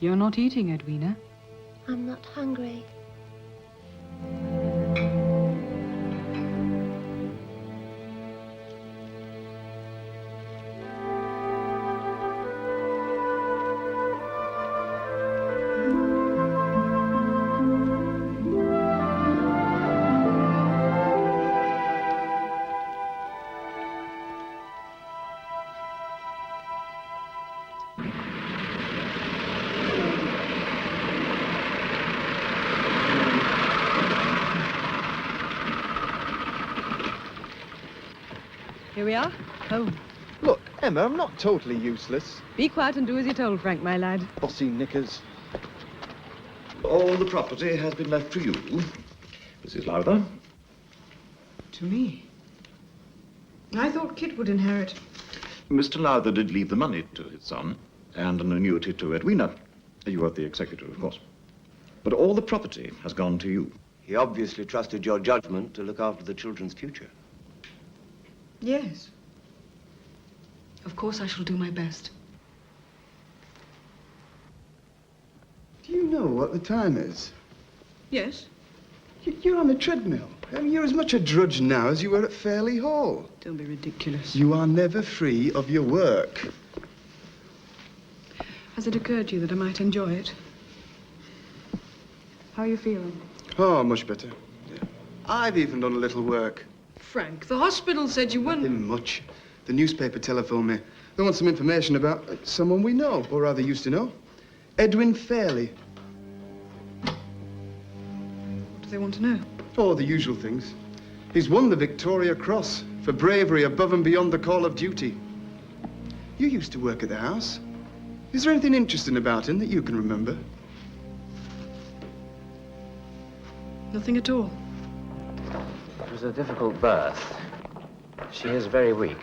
You're not eating, Edwina. I'm not hungry. Here we are, home. Look, Emma, I'm not totally useless. Be quiet and do as you're told, Frank, my lad. Bossy knickers. All the property has been left to you, Mrs. Lowther. To me? I thought Kit would inherit. Mr. Lowther did leave the money to his son and an annuity to Edwina. You are the executor, of course. But all the property has gone to you. He obviously trusted your judgment to look after the children's future. Yes. Of course I shall do my best. Do you know what the time is? Yes. You're on a treadmill. I mean, you're as much a drudge now as you were at Fairley Hall. Don't be ridiculous. You are never free of your work. Has it occurred to you that I might enjoy it? How are you feeling? Oh, much better. Yeah. I've even done a little work. Frank, the hospital said you weren't... Nothing much. The newspaper telephoned me. They want some information about someone we know, or rather used to know. Edwin Fairley. What do they want to know? Oh, the usual things. He's won the Victoria Cross for bravery above and beyond the call of duty. You used to work at the house. Is there anything interesting about him that you can remember? Nothing at all. It was a difficult birth. She is very weak.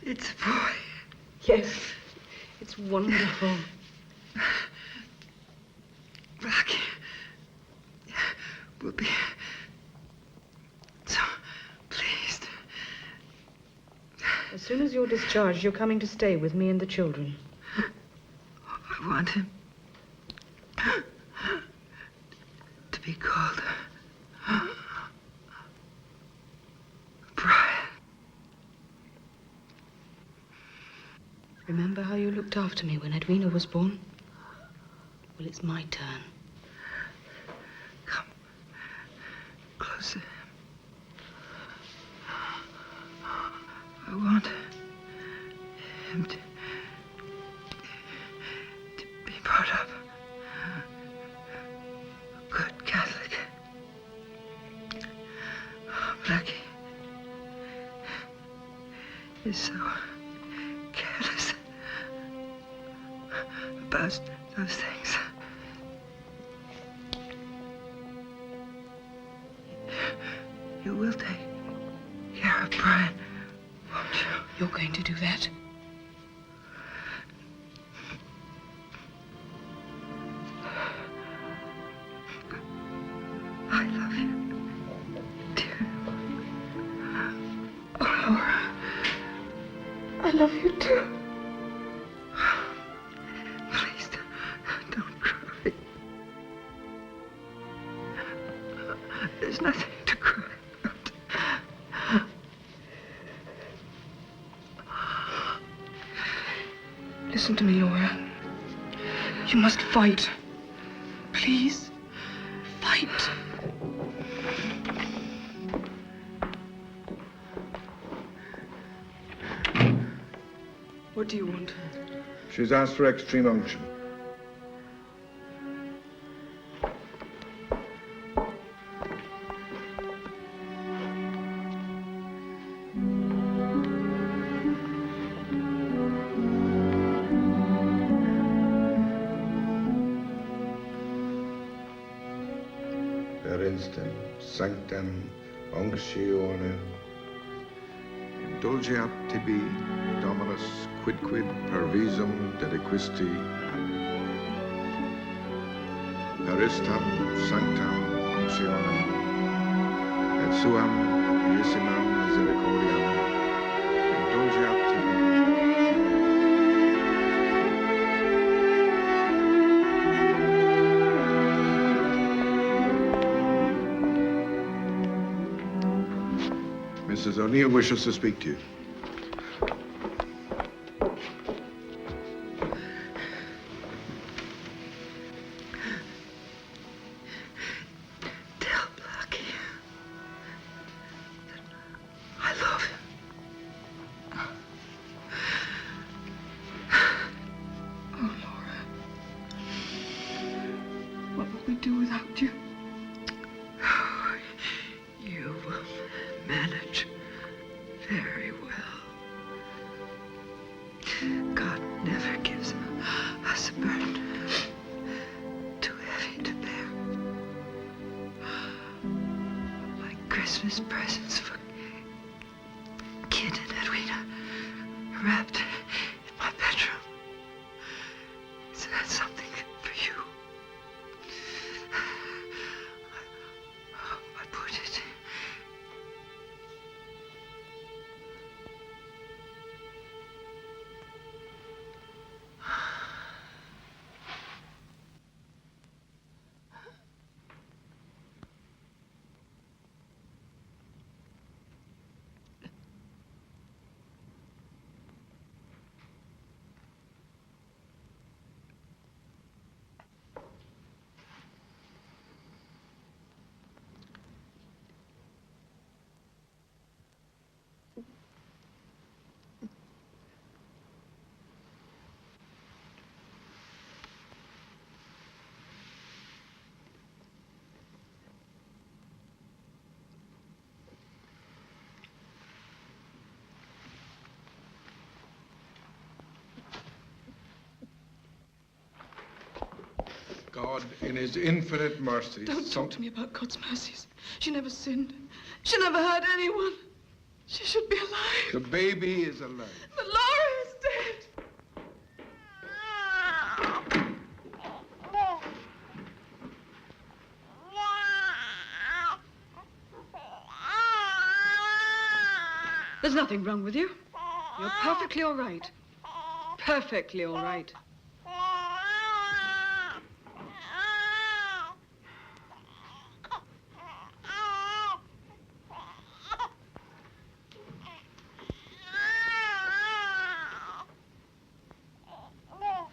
It's a boy. Yes. It's wonderful. Blackie will be so pleased. As soon as you're discharged, you're coming to stay with me and the children. I want him to be called Brian. Remember how you looked after me when Edwina was born? Well, it's my turn. Come closer. I want him to be brought up a good Catholic. Blackie is so careless about those things. You will take care of Brian, won't you? You're going to do that? I love you, dear. Oh, Laura, I love you too. Please, don't cry. There's nothing to cry about. Listen to me, Laura. You must fight. Please, fight. What do you want? She's asked for extreme unction. Per instem, sanctam, Unctione. Indulgeat tibi, Dominus, quidquid per visum dediquisti. Peristam sanctam unctionem, et suam iessimam misericordiam. Indulgeat tibi. Mrs. O'Neill wishes to speak to you. Tell Blackie that I love him. Oh, Laura. What will we do without you? You will manage very well. God never gives us a burden too heavy to bear. My Christmas presents for Kid and Edwina are wrapped in my bedroom. Is that something for you? I put it. God, in his infinite mercy... Don't talk to me about God's mercies. She never sinned. She never hurt anyone. She should be alive. The baby is alive. But Laura is dead. There's nothing wrong with you. You're perfectly all right. Perfectly all right.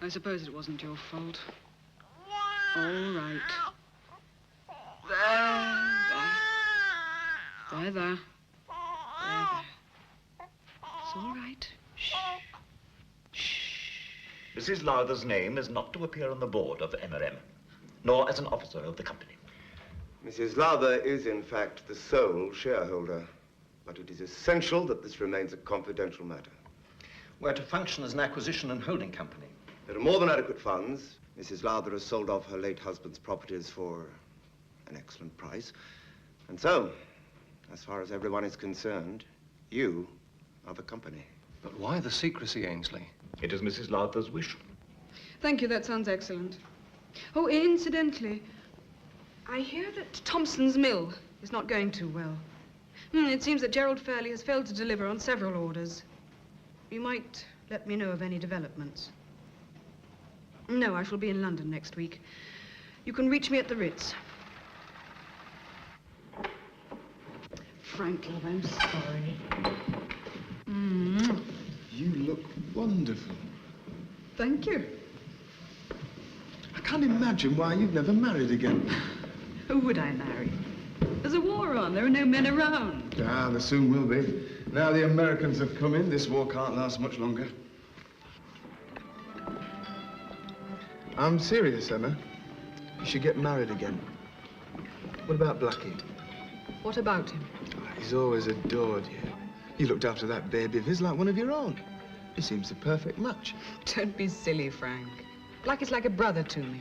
I suppose it wasn't your fault. All right. There. There. It's all right. Mrs. Lowther's name is not to appear on the board of the MRM, nor as an officer of the company. Mrs. Lowther is, in fact, the sole shareholder. But it is essential that this remains a confidential matter. We're to function as an acquisition and holding company. There are more than adequate funds. Mrs. Lowther has sold off her late husband's properties for an excellent price. And so, as far as everyone is concerned, you are the company. But why the secrecy, Ainsley? It is Mrs. Lowther's wish. Thank you, that sounds excellent. Oh, incidentally, I hear that Thompson's mill is not going too well. It seems that Gerald Fairley has failed to deliver on several orders. You might let me know of any developments. No, I shall be in London next week. You can reach me at the Ritz. Frank, love, I'm sorry. You look wonderful. Thank you. I can't imagine why you've never married again. Who would I marry? There's a war on. There are no men around. Ah, there soon will be. Now the Americans have come in, this war can't last much longer. I'm serious, Emma. You should get married again. What about Blackie? What about him? He's always adored you. You looked after that baby of his like one of your own. He seems the perfect match. Don't be silly, Frank. Blackie's like a brother to me.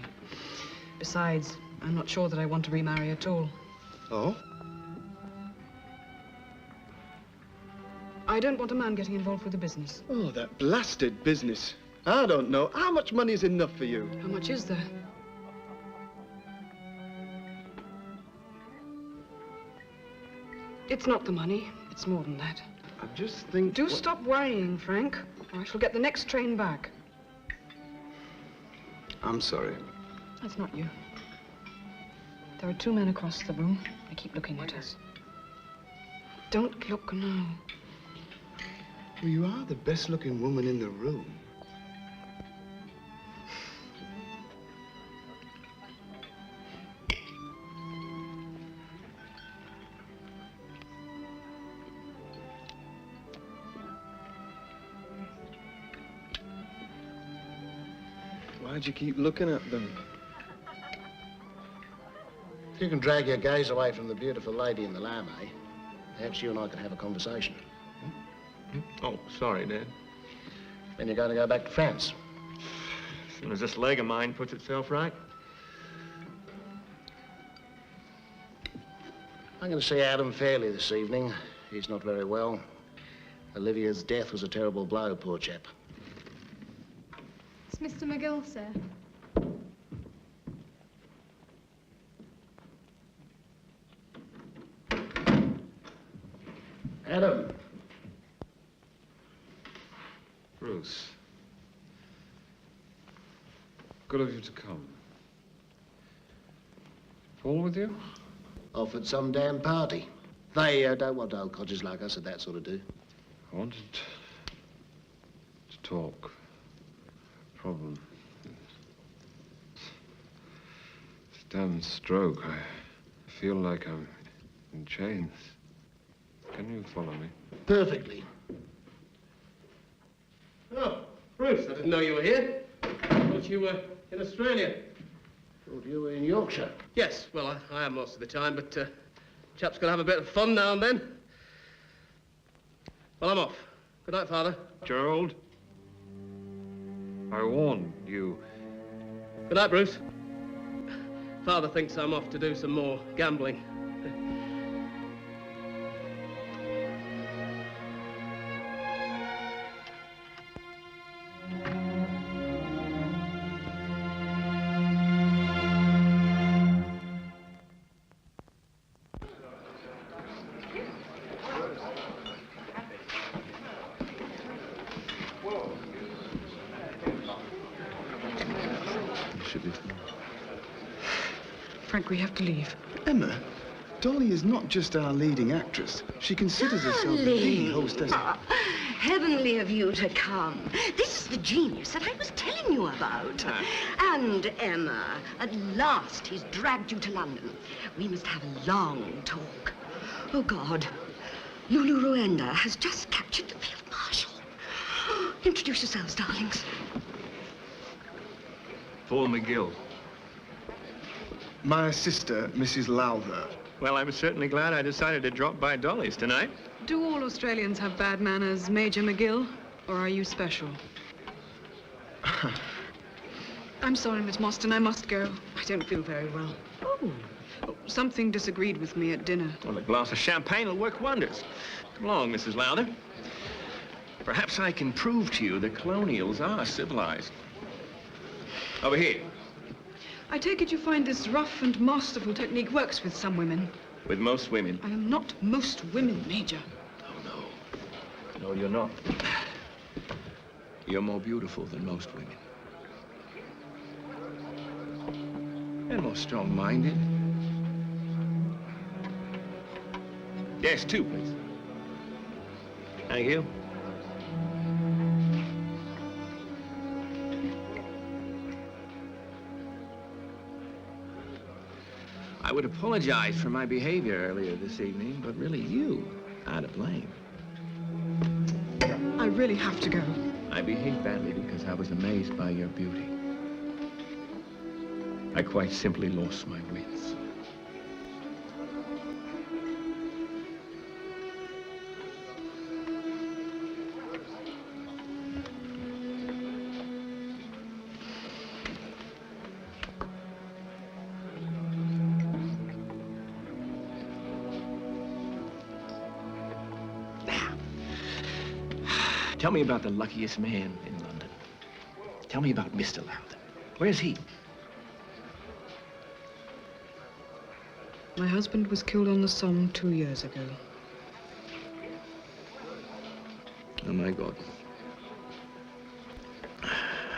Besides, I'm not sure that I want to remarry at all. Oh? I don't want a man getting involved with the business. Oh, that blasted business. I don't know. How much money is enough for you? How much is there? It's not the money. It's more than that. I just think... Do stop worrying, Frank, or I shall get the next train back. I'm sorry. That's not you. There are 2 men across the room. They keep looking at us. Don't look now. Well, you are the best-looking woman in the room. Why'd you keep looking at them? If you can drag your gaze away from the beautiful lady in the lame, perhaps you and I could have a conversation. Oh, sorry, Dad. Then you're going to go back to France. As soon as this leg of mine puts itself right. I'm going to see Adam Fairley this evening. He's not very well. Olivia's death was a terrible blow, poor chap. It's Mr. McGill, sir. Adam. Bruce. Good of you to come. Paul with you? Offered some damn party. They don't want old codgers like us at that sort of do. I wanted to talk. Problem. This damn stroke. I feel like I'm in chains. Can you follow me? Perfectly. Oh, Bruce, I didn't know you were here. I thought you were in Australia. Thought you were in Yorkshire. Yes, well, I am most of the time, but chap's got to have a bit of fun now and then. Well, I'm off. Good night, Father. Gerald. I warned you. Good night, Bruce. Father thinks I'm off to do some more gambling. Frank, we have to leave. Emma, Dolly is not just our leading actress. She considers herself the hostess. Heavenly of you to come. This is the genius that I was telling you about. And Emma, at last he's dragged you to London. We must have a long talk. Oh, God. Lulu Ruenda has just captured the field marshal. Introduce yourselves, darlings. Paul McGill. My sister, Mrs. Lowther. Well, I'm certainly glad I decided to drop by Dolly's tonight. Do all Australians have bad manners, Major McGill? Or are you special? I'm sorry, Miss Mostyn, I must go. I don't feel very well. Oh. Something disagreed with me at dinner. Well, a glass of champagne will work wonders. Come along, Mrs. Lowther. Perhaps I can prove to you the colonials are civilized. Over here. I take it you find this rough and masterful technique works with some women. With most women. I am not most women, Major. Oh, no. No, you're not. You're more beautiful than most women. And more strong-minded. Yes, 2, please. Thank you. I would apologize for my behavior earlier this evening, but really you are to blame. I really have to go. I behaved badly because I was amazed by your beauty. I quite simply lost my wits. Tell me about the luckiest man in London. Tell me about Mr. Lowther. Where's he? My husband was killed on the Somme 2 years ago. Oh, my God.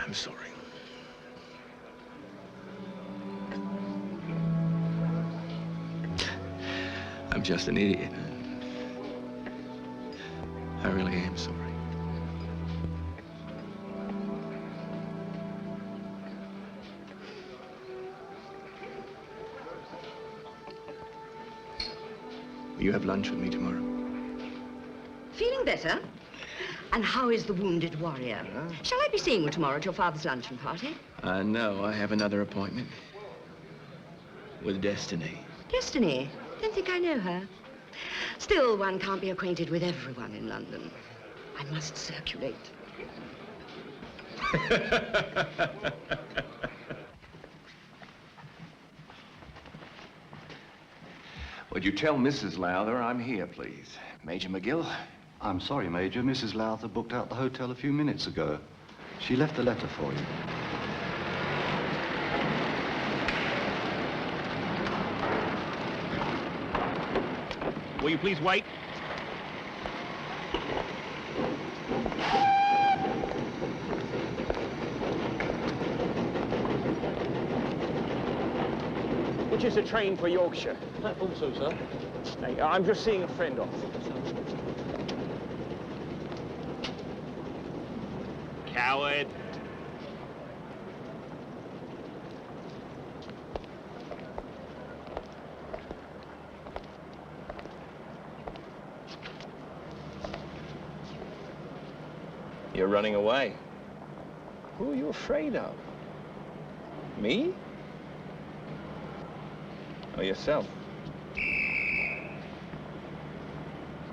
I'm sorry. I'm just an idiot. I really am sorry. Will you have lunch with me tomorrow? Feeling better? And how is the wounded warrior? Shall I be seeing you tomorrow at your father's luncheon party? No, I have another appointment with Destiny. Destiny? Don't think I know her. Still, one can't be acquainted with everyone in London. I must circulate. Would you tell Mrs. Lowther I'm here, please? Major McGill? I'm sorry, Major. Mrs. Lowther booked out the hotel a few minutes ago. She left a letter for you. Will you please wait? Which is the train for Yorkshire? Platform 2, sir. Hey, I'm just seeing a friend off. Coward. You're running away. Who are you afraid of? Me? Or yourself?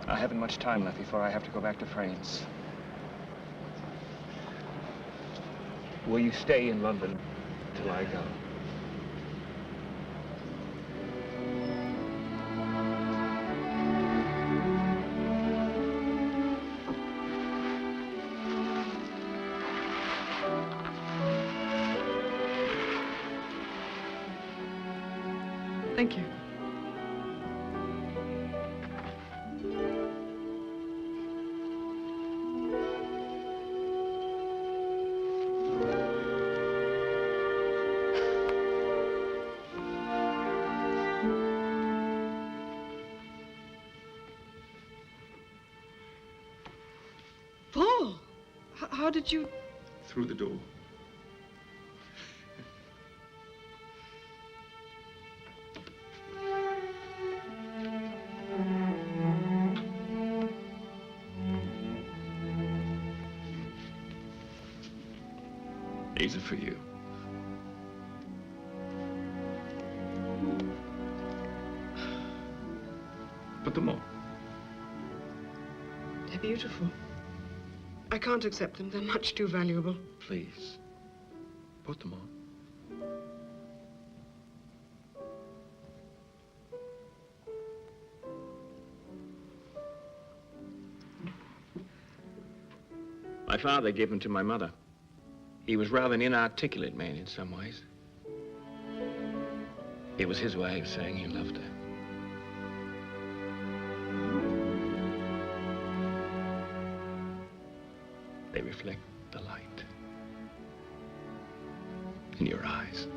I haven't much time left before I have to go back to France. Will you stay in London till I go? Thank you. Paul, how did you... Through the door. These are for you. Put them on. They're beautiful. I can't accept them. They're much too valuable. Please, put them on. My father gave them to my mother. He was rather an inarticulate man in some ways. It was his way of saying he loved her. They reflect the light in your eyes.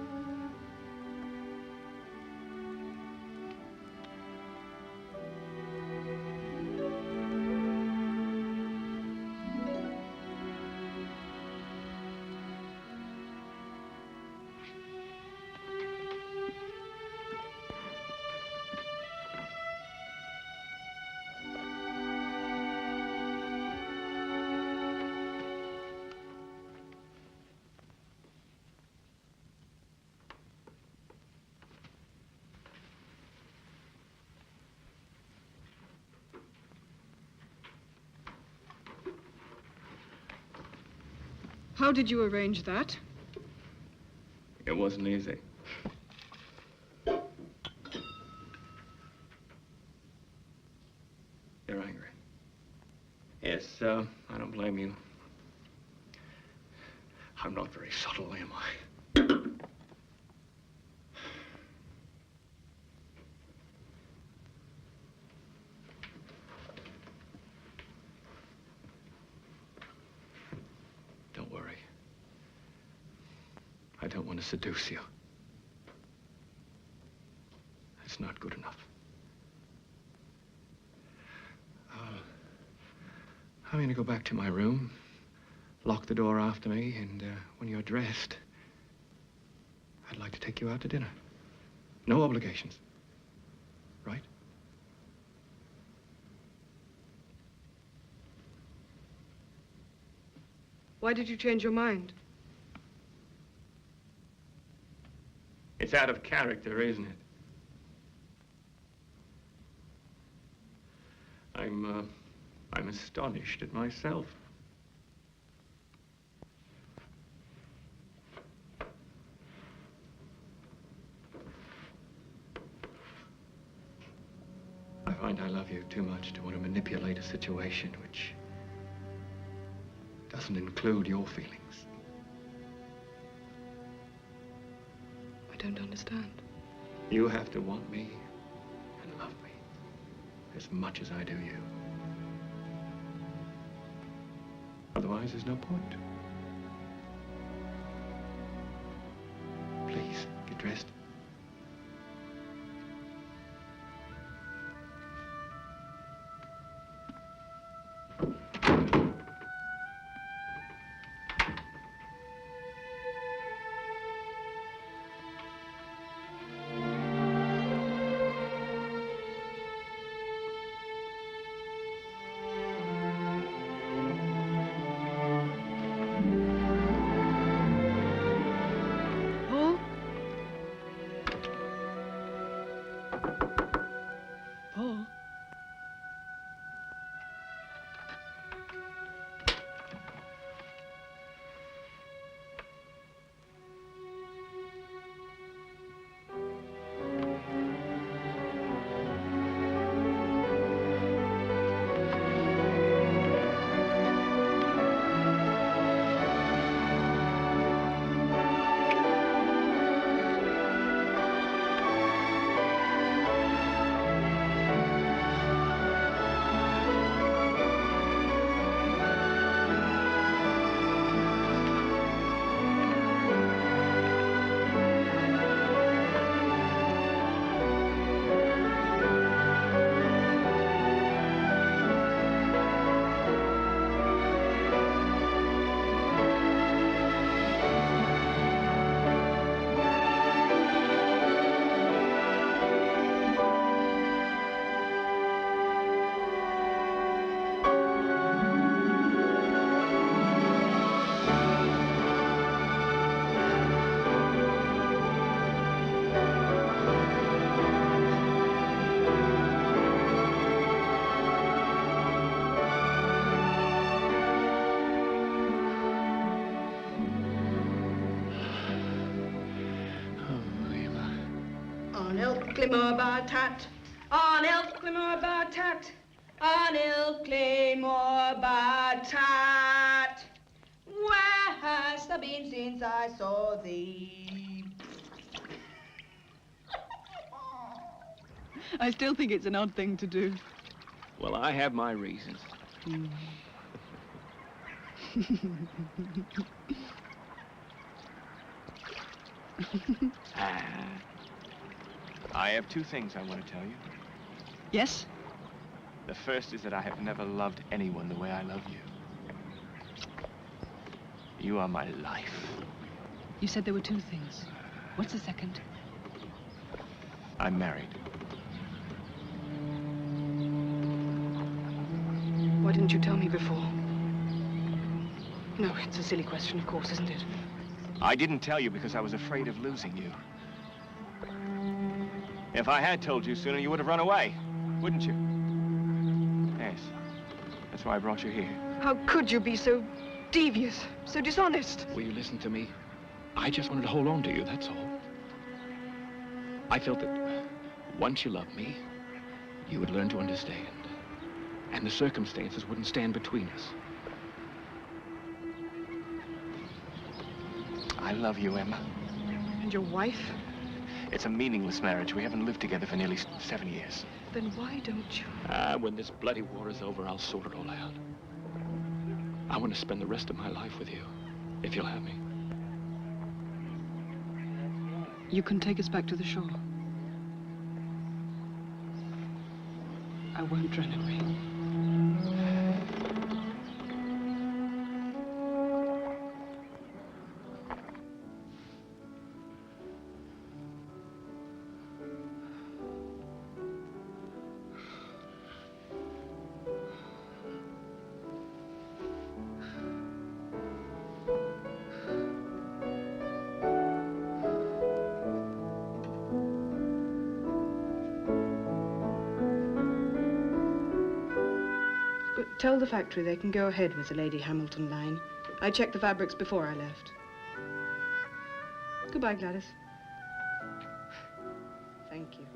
How did you arrange that? It wasn't easy. You're angry. Yes, I don't blame you. I'm not very subtle, am I? Don't worry. I don't want to seduce you. That's not good enough. I'm going to go back to my room, lock the door after me, and when you're dressed, I'd like to take you out to dinner. No obligations. Right? Why did you change your mind? It's out of character, isn't it? I'm astonished at myself. I find I love you too much to want to manipulate a situation which doesn't include your feelings. I don't understand. You have to want me and love me as much as I do you. Otherwise, there's no point. Please, get dressed. Tat, on Elklimore Tat, on Elklimore Tat. Where has the been since I saw thee? I still think it's an odd thing to do. Well, I have my reasons. I have two things I want to tell you. Yes? The first is that I have never loved anyone the way I love you. You are my life. You said there were two things. What's the second? I'm married. Why didn't you tell me before? No, it's a silly question, of course, isn't it? I didn't tell you because I was afraid of losing you. If I had told you sooner, you would have run away, wouldn't you? Yes. That's why I brought you here. How could you be so devious, so dishonest? Will you listen to me? I just wanted to hold on to you, that's all. I felt that once you loved me, you would learn to understand. And the circumstances wouldn't stand between us. I love you, Emma. And your wife? It's a meaningless marriage. We haven't lived together for nearly 7 years. Then why don't you? When this bloody war is over, I'll sort it all out. I want to spend the rest of my life with you, if you'll have me. You can take us back to the shore. I won't run away. Tell the factory they can go ahead with the Lady Hamilton line. I checked the fabrics before I left. Goodbye, Gladys. Thank you.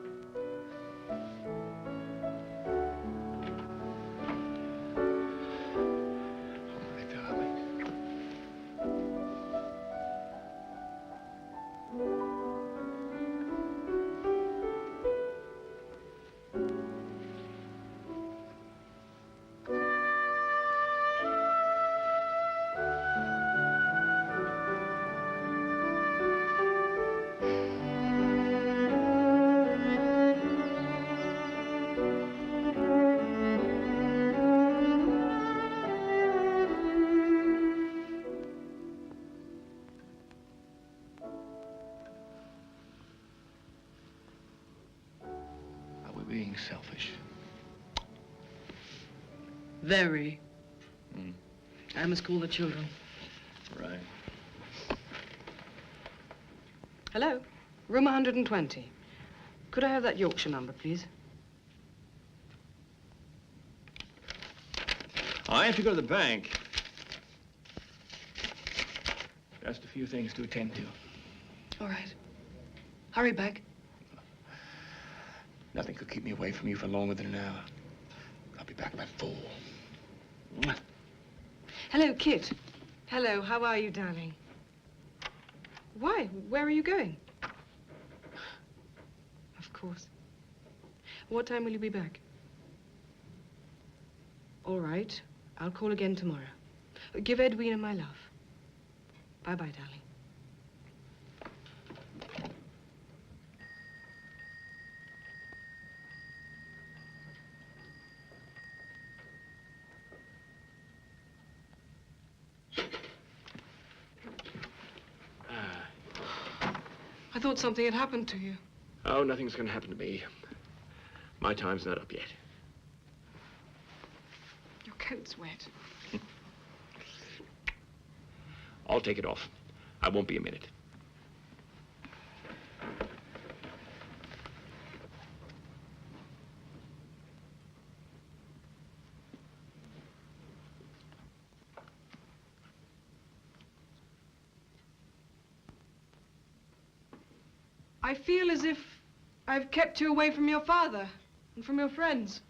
Being selfish. Very. I must call the children. Right. Hello? Room 120. Could I have that Yorkshire number, please? I have to go to the bank. Just a few things to attend to. All right. Hurry back. Nothing could keep me away from you for longer than an hour. I'll be back by 4. Hello, Kit. Hello, how are you, darling? Why? Where are you going? Of course. What time will you be back? All right. I'll call again tomorrow. Give Edwina my love. Bye-bye, darling. I thought something had happened to you. Oh, nothing's going to happen to me. My time's not up yet. Your coat's wet. I'll take it off. I won't be a minute. I feel as if I've kept you away from your father and from your friends.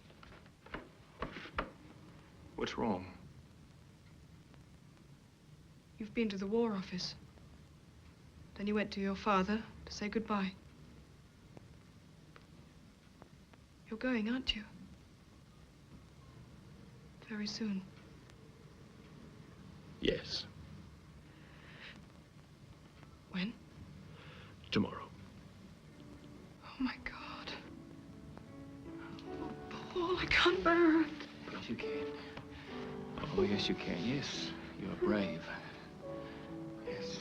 What's wrong? You've been to the War Office. Then you went to your father to say goodbye. You're going, aren't you? Very soon. Yes. When? Tomorrow. Oh, my God. Oh, Paul, I can't bear it. Yes, you can. Oh, yes, you can. Yes, you're brave. Yes.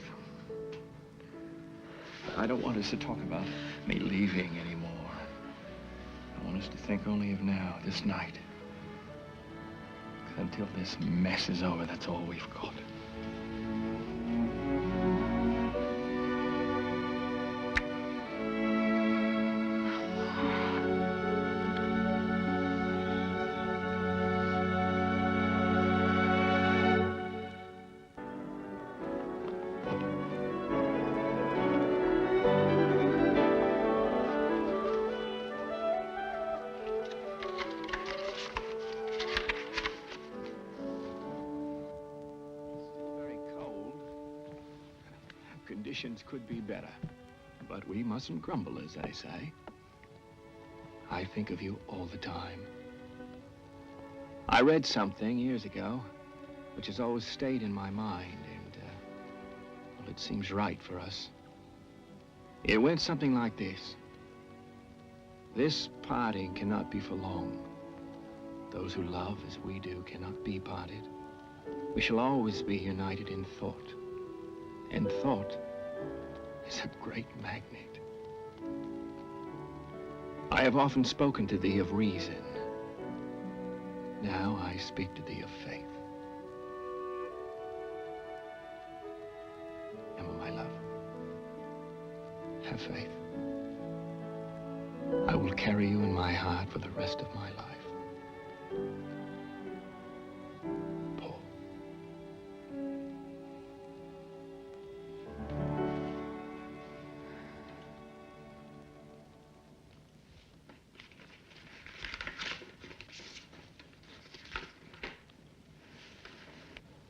I don't want us to talk about me leaving anymore. I want us to think only of now, this night. 'Cause until this mess is over, that's all we've got. conditions could be better. But we mustn't grumble, as they say. I think of you all the time. I read something years ago, which has always stayed in my mind, and, well, it seems right for us. It went something like this. This parting cannot be for long. Those who love as we do cannot be parted. We shall always be united in thought. And thought is a great magnet. I have often spoken to thee of reason. Now I speak to thee of faith. Emma, my love, have faith. I will carry you in my heart for the rest of my life. Paul.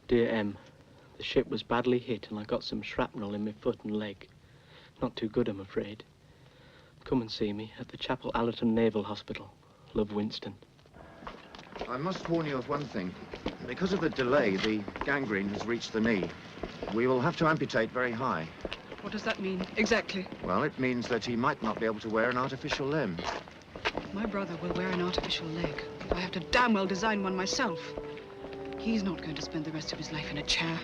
Dear Em, the ship was badly hit and I got some shrapnel in my foot and leg. Not too good, I'm afraid. Come and see me at the Chapel Allerton Naval Hospital. Love, Winston. I must warn you of one thing. Because of the delay, the gangrene has reached the knee. We will have to amputate very high. What does that mean, exactly? Well, it means that he might not be able to wear an artificial limb. My brother will wear an artificial leg. I have to damn well design one myself. He's not going to spend the rest of his life in a chair.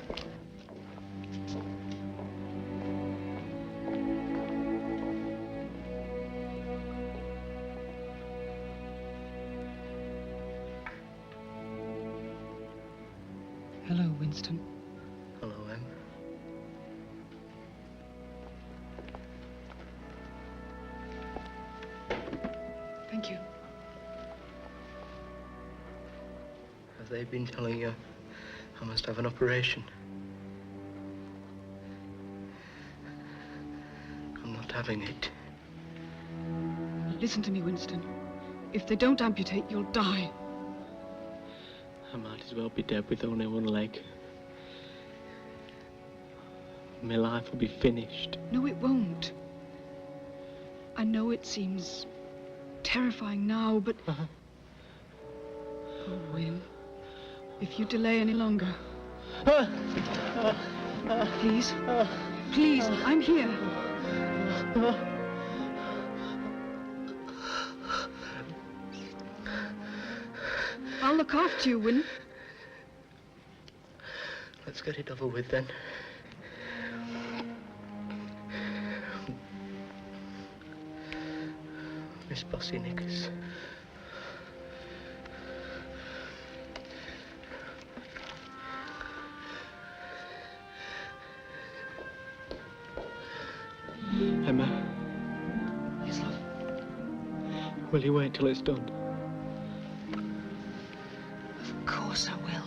Hello, Winston. Hello, Em. Thank you. Have they been telling you I must have an operation? I'm not having it. Listen to me, Winston. If they don't amputate, you'll die. I might as well be dead with only one leg. My life will be finished. No, it won't. I know it seems terrifying now, but... Oh, Win, if you delay any longer... Please, please, I'm here. I'll look after you, Win. Let's get it over with, then. Miss Bossy Nickers. Emma. Yes, love. Will you wait till it's done? Of course I will.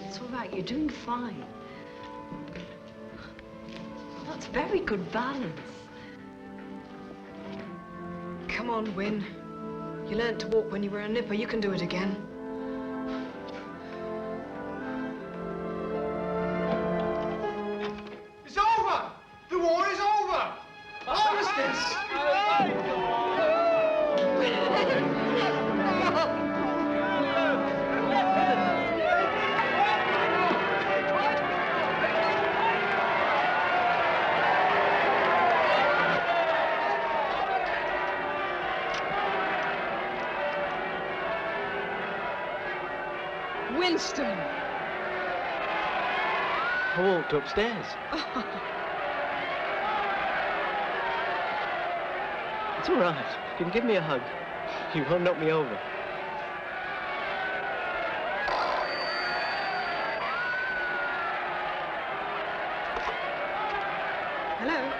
It's all right, you're doing fine. That's very good balance. Come on, Win. You learned to walk when you were a nipper. You can do it again. It's over! The war is over! Armistice! Winston! I walked upstairs. It's all right. You can give me a hug. You won't knock me over. Hello?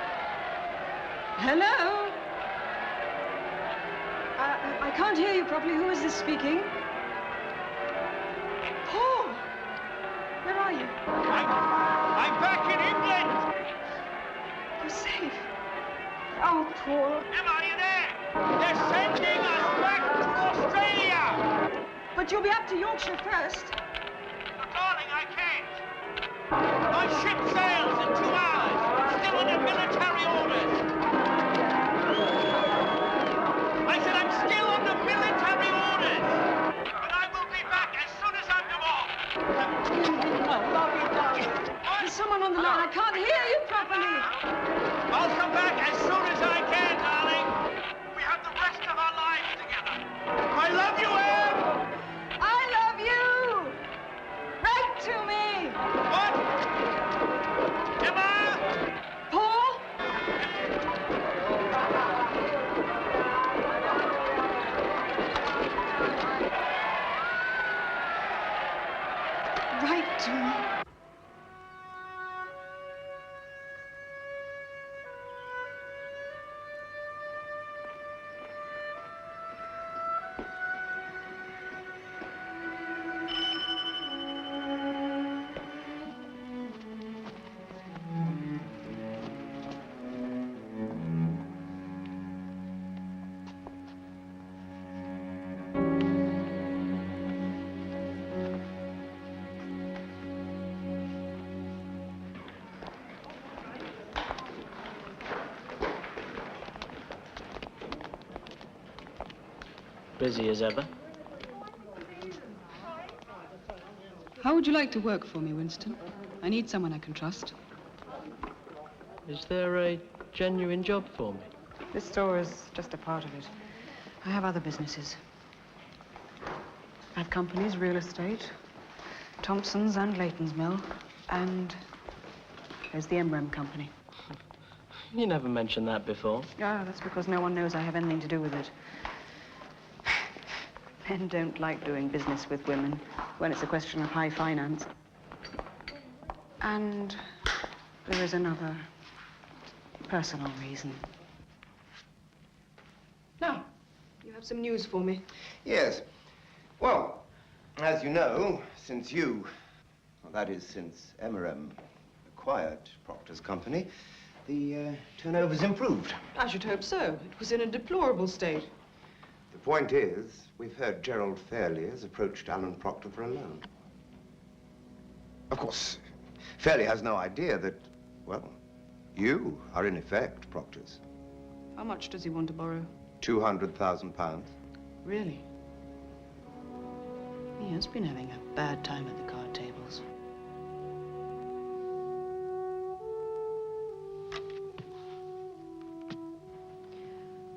Hello? I can't hear you properly. Who is this speaking? Paul! Where are Paul. Emma, are you there? They're sending us back to Australia! But you'll be up to Yorkshire first. But darling, I can't. My ship sails in 2 hours. Still under military orders. I said I'm still under military orders. But I will be back as soon as I'm come off. I love you, darling. There's someone on the line. I can't hear you properly. I'll come back as soon as I can, darling. We have the rest of our lives together. I love you, Em. I love you. Write to me. What? Emma? Paul? Write to me. Busy as ever. How would you like to work for me, Winston? I need someone I can trust. Is there a genuine job for me? This store is just a part of it. I have other businesses. I have companies, real estate, Thompson's and Leighton's Mill, and there's the MREM company. You never mentioned that before. Ah, that's because no one knows I have anything to do with it. Men don't like doing business with women when it's a question of high finance. And there is another personal reason. Now, you have some news for me. Yes. Well, as you know, since that is, since MRM acquired Proctor's company, the turnover's improved. I should hope so. It was in a deplorable state. The point is, we've heard Gerald Fairley has approached Alan Proctor for a loan. Of course, Fairley has no idea that, well, you are in effect Proctor's. How much does he want to borrow? £200,000. Really? He has been having a bad time at the card tables.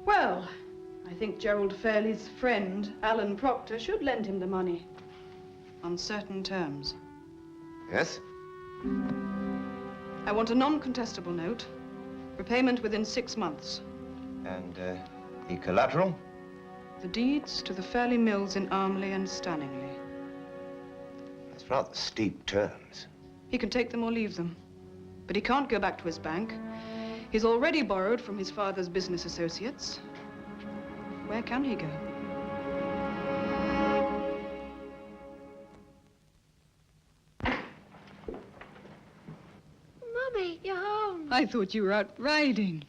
Well, I think Gerald Fairley's friend, Alan Proctor, should lend him the money. On certain terms. Yes? I want a non-contestable note. Repayment within 6 months. And, the collateral? The deeds to the Fairley Mills in Armley and Stanningley. That's rather steep terms. He can take them or leave them. But he can't go back to his bank. He's already borrowed from his father's business associates. Where can he go? Mummy, you're home. I thought you were out riding.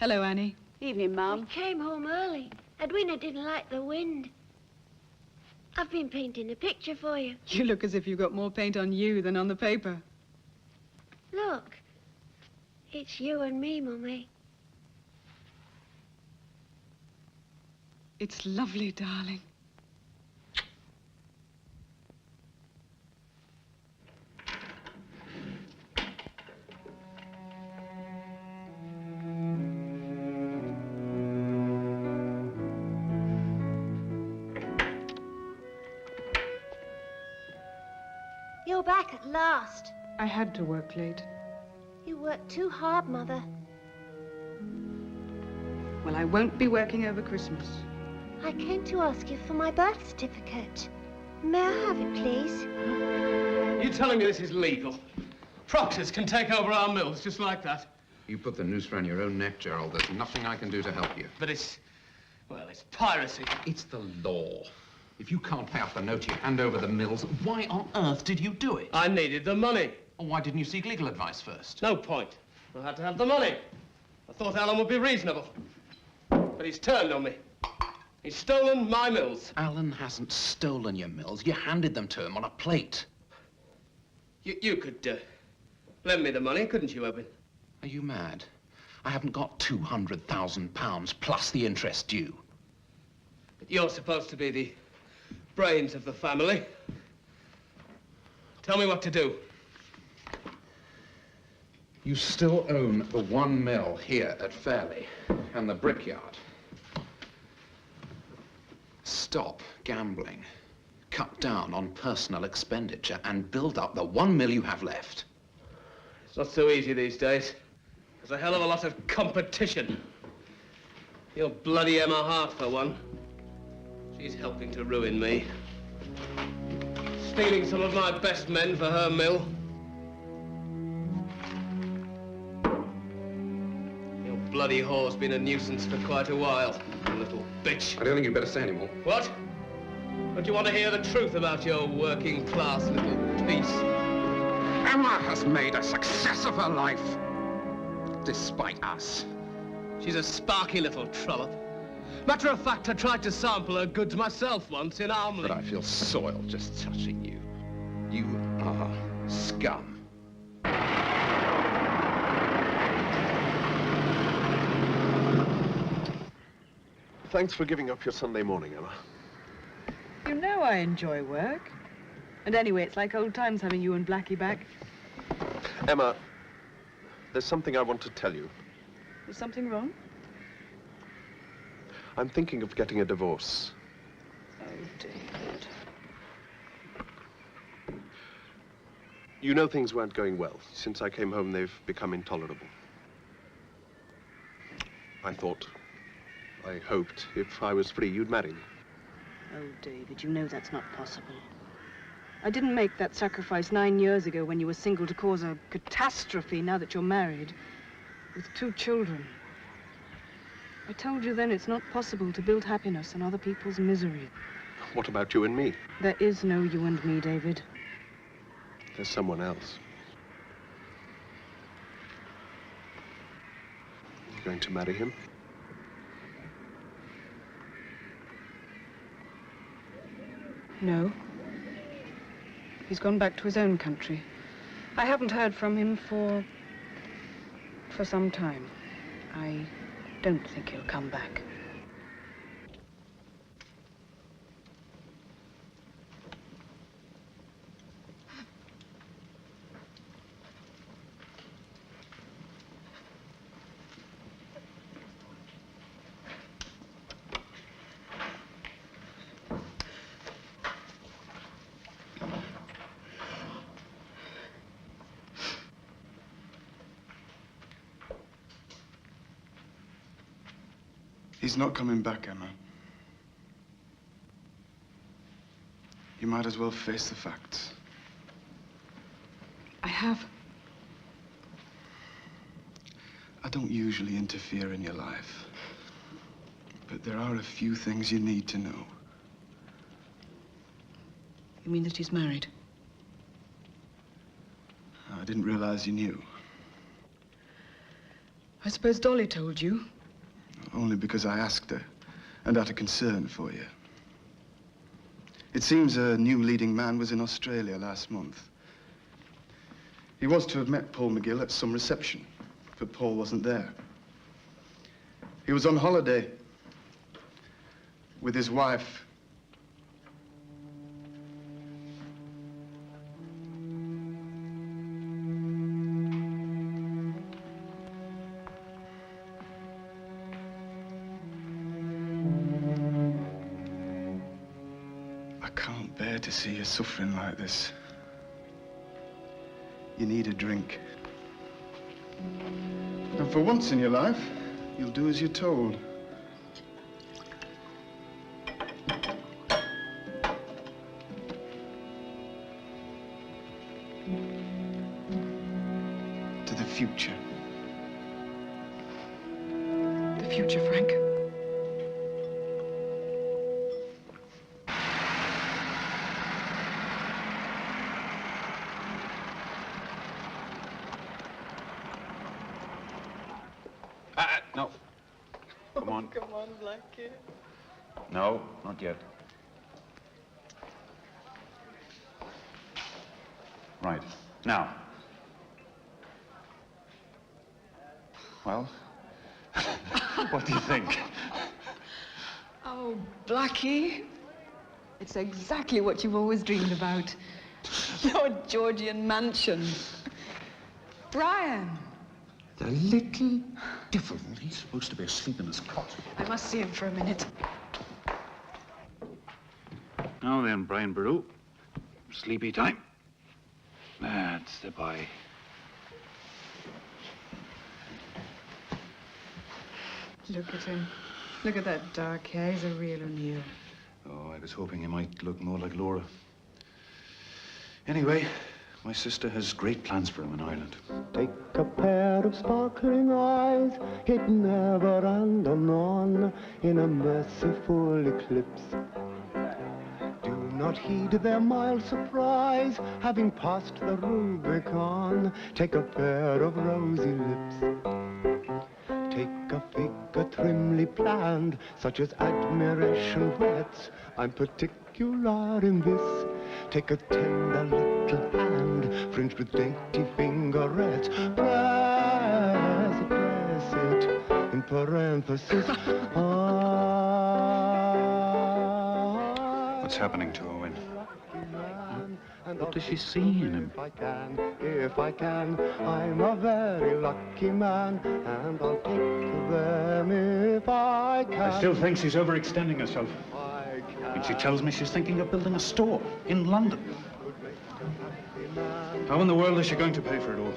Hello, Annie. Evening, Mum. We came home early. Edwina didn't like the wind. I've been painting a picture for you. You look as if you got more paint on you than on the paper. Look. It's you and me, Mummy. It's lovely, darling. You're back at last. I had to work late. You worked too hard, Mother. Well, I won't be working over Christmas. I came to ask you for my birth certificate. May I have it, please? You telling me this is legal? Proctors can take over our mills just like that. You put the noose around your own neck, Gerald. There's nothing I can do to help you. But it's piracy. It's the law. If you can't pay off the note, you hand over the mills. Why on earth did you do it? I needed the money. Well, why didn't you seek legal advice first? No point. I had to have the money. I thought Alan would be reasonable. But he's turned on me. He's stolen my mills. Alan hasn't stolen your mills. You handed them to him on a plate. You could lend me the money, couldn't you, Owen? Are you mad? I haven't got £200,000 plus the interest due. But you're supposed to be the brains of the family. Tell me what to do. You still own the one mill here at Fairley and the brickyard. Stop gambling, cut down on personal expenditure, and build up the one mill you have left. It's not so easy these days. There's a hell of a lot of competition. Your bloody Emma Hart, for one. She's helping to ruin me. Stealing some of my best men for her mill. Your bloody whore's been a nuisance for quite a while, you little bitch. I don't think you'd better say any more. What? Don't you want to hear the truth about your working class little piece? Emma has made a success of her life, despite us. She's a sparky little trollop. Matter of fact, I tried to sample her goods myself once in Armley. But I feel soiled just touching you. You are scum. Thanks for giving up your Sunday morning, Emma. You know I enjoy work. And anyway, it's like old times having you and Blackie back. Emma, there's something I want to tell you. Is something wrong? I'm thinking of getting a divorce. Oh, David. You know things weren't going well. Since I came home, they've become intolerable. I hoped, if I was free, you'd marry me. Oh, David, you know that's not possible. I didn't make that sacrifice 9 years ago when you were single to cause a catastrophe now that you're married, with 2 children. I told you then it's not possible to build happiness on other people's misery. What about you and me? There is no you and me, David. There's someone else. You're going to marry him? No. He's gone back to his own country. I haven't heard from him for some time. I don't think he'll come back. He's not coming back, Emma. You might as well face the facts. I have. I don't usually interfere in your life, but there are a few things you need to know. You mean that he's married? I didn't realize you knew. I suppose Dolly told you. Only because I asked her, and out of concern for you. It seems a new leading man was in Australia last month. He was to have met Paul McGill at some reception, but Paul wasn't there. He was on holiday with his wife. To see you suffering like this. You need a drink. And for once in your life, you'll do as you're told. To the future. The future, Frank. No. Come on. Come on, Blackie. No, not yet. Right. Now. Well, what do you think? Oh, Blackie. It's exactly what you've always dreamed about. Your Georgian mansion. Brian. The little devil. He's supposed to be asleep in his cot. I must see him for a minute. Now then, Brian Baru. Sleepy time. That's the boy. Look at him. Look at that dark hair. He's a real O'Neill. Oh, I was hoping he might look more like Laura. Anyway, my sister has great plans for him in Ireland. Take a pair of sparkling eyes, hidden ever and anon in a merciful eclipse. Do not heed their mild surprise, having passed the Rubicon. Take a pair of rosy lips. Take a figure trimly planned, such as admiration whets. I'm particular in this. Take a tender little hand, fringed with dainty fingerets. Press it, in parenthesis. What's happening to Owen? What does she see in him? If I can, I'm a very lucky man, and I'll take them if I can. I still think she's overextending herself. And she tells me she's thinking of building a store in London. How in the world is she going to pay for it all?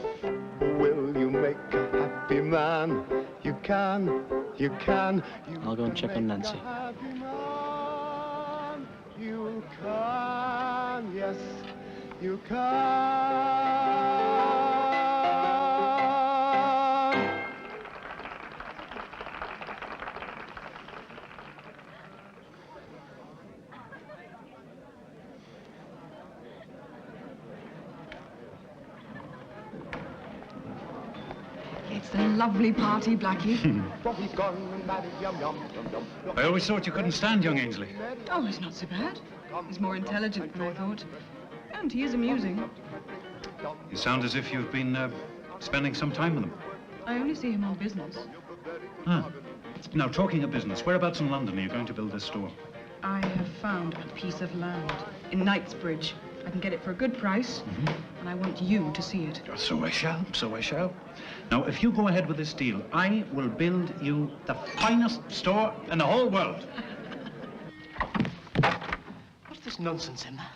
Will you make a happy man? You can, you can. I'll go and check on Nancy. You can, yes, you can. It's a lovely party, Blackie. I always thought you couldn't stand young Ainsley. Oh, he's not so bad. He's more intelligent than I thought. And he is amusing. You sound as if you've been spending some time with him. I only see him on business. Ah. Now, talking of business, whereabouts in London are you going to build this store? I have found a piece of land in Knightsbridge. I can get it for a good price, and I want you to see it. So I shall, so I shall. Now, if you go ahead with this deal, I will build you the finest store in the whole world. What's this nonsense, Emma?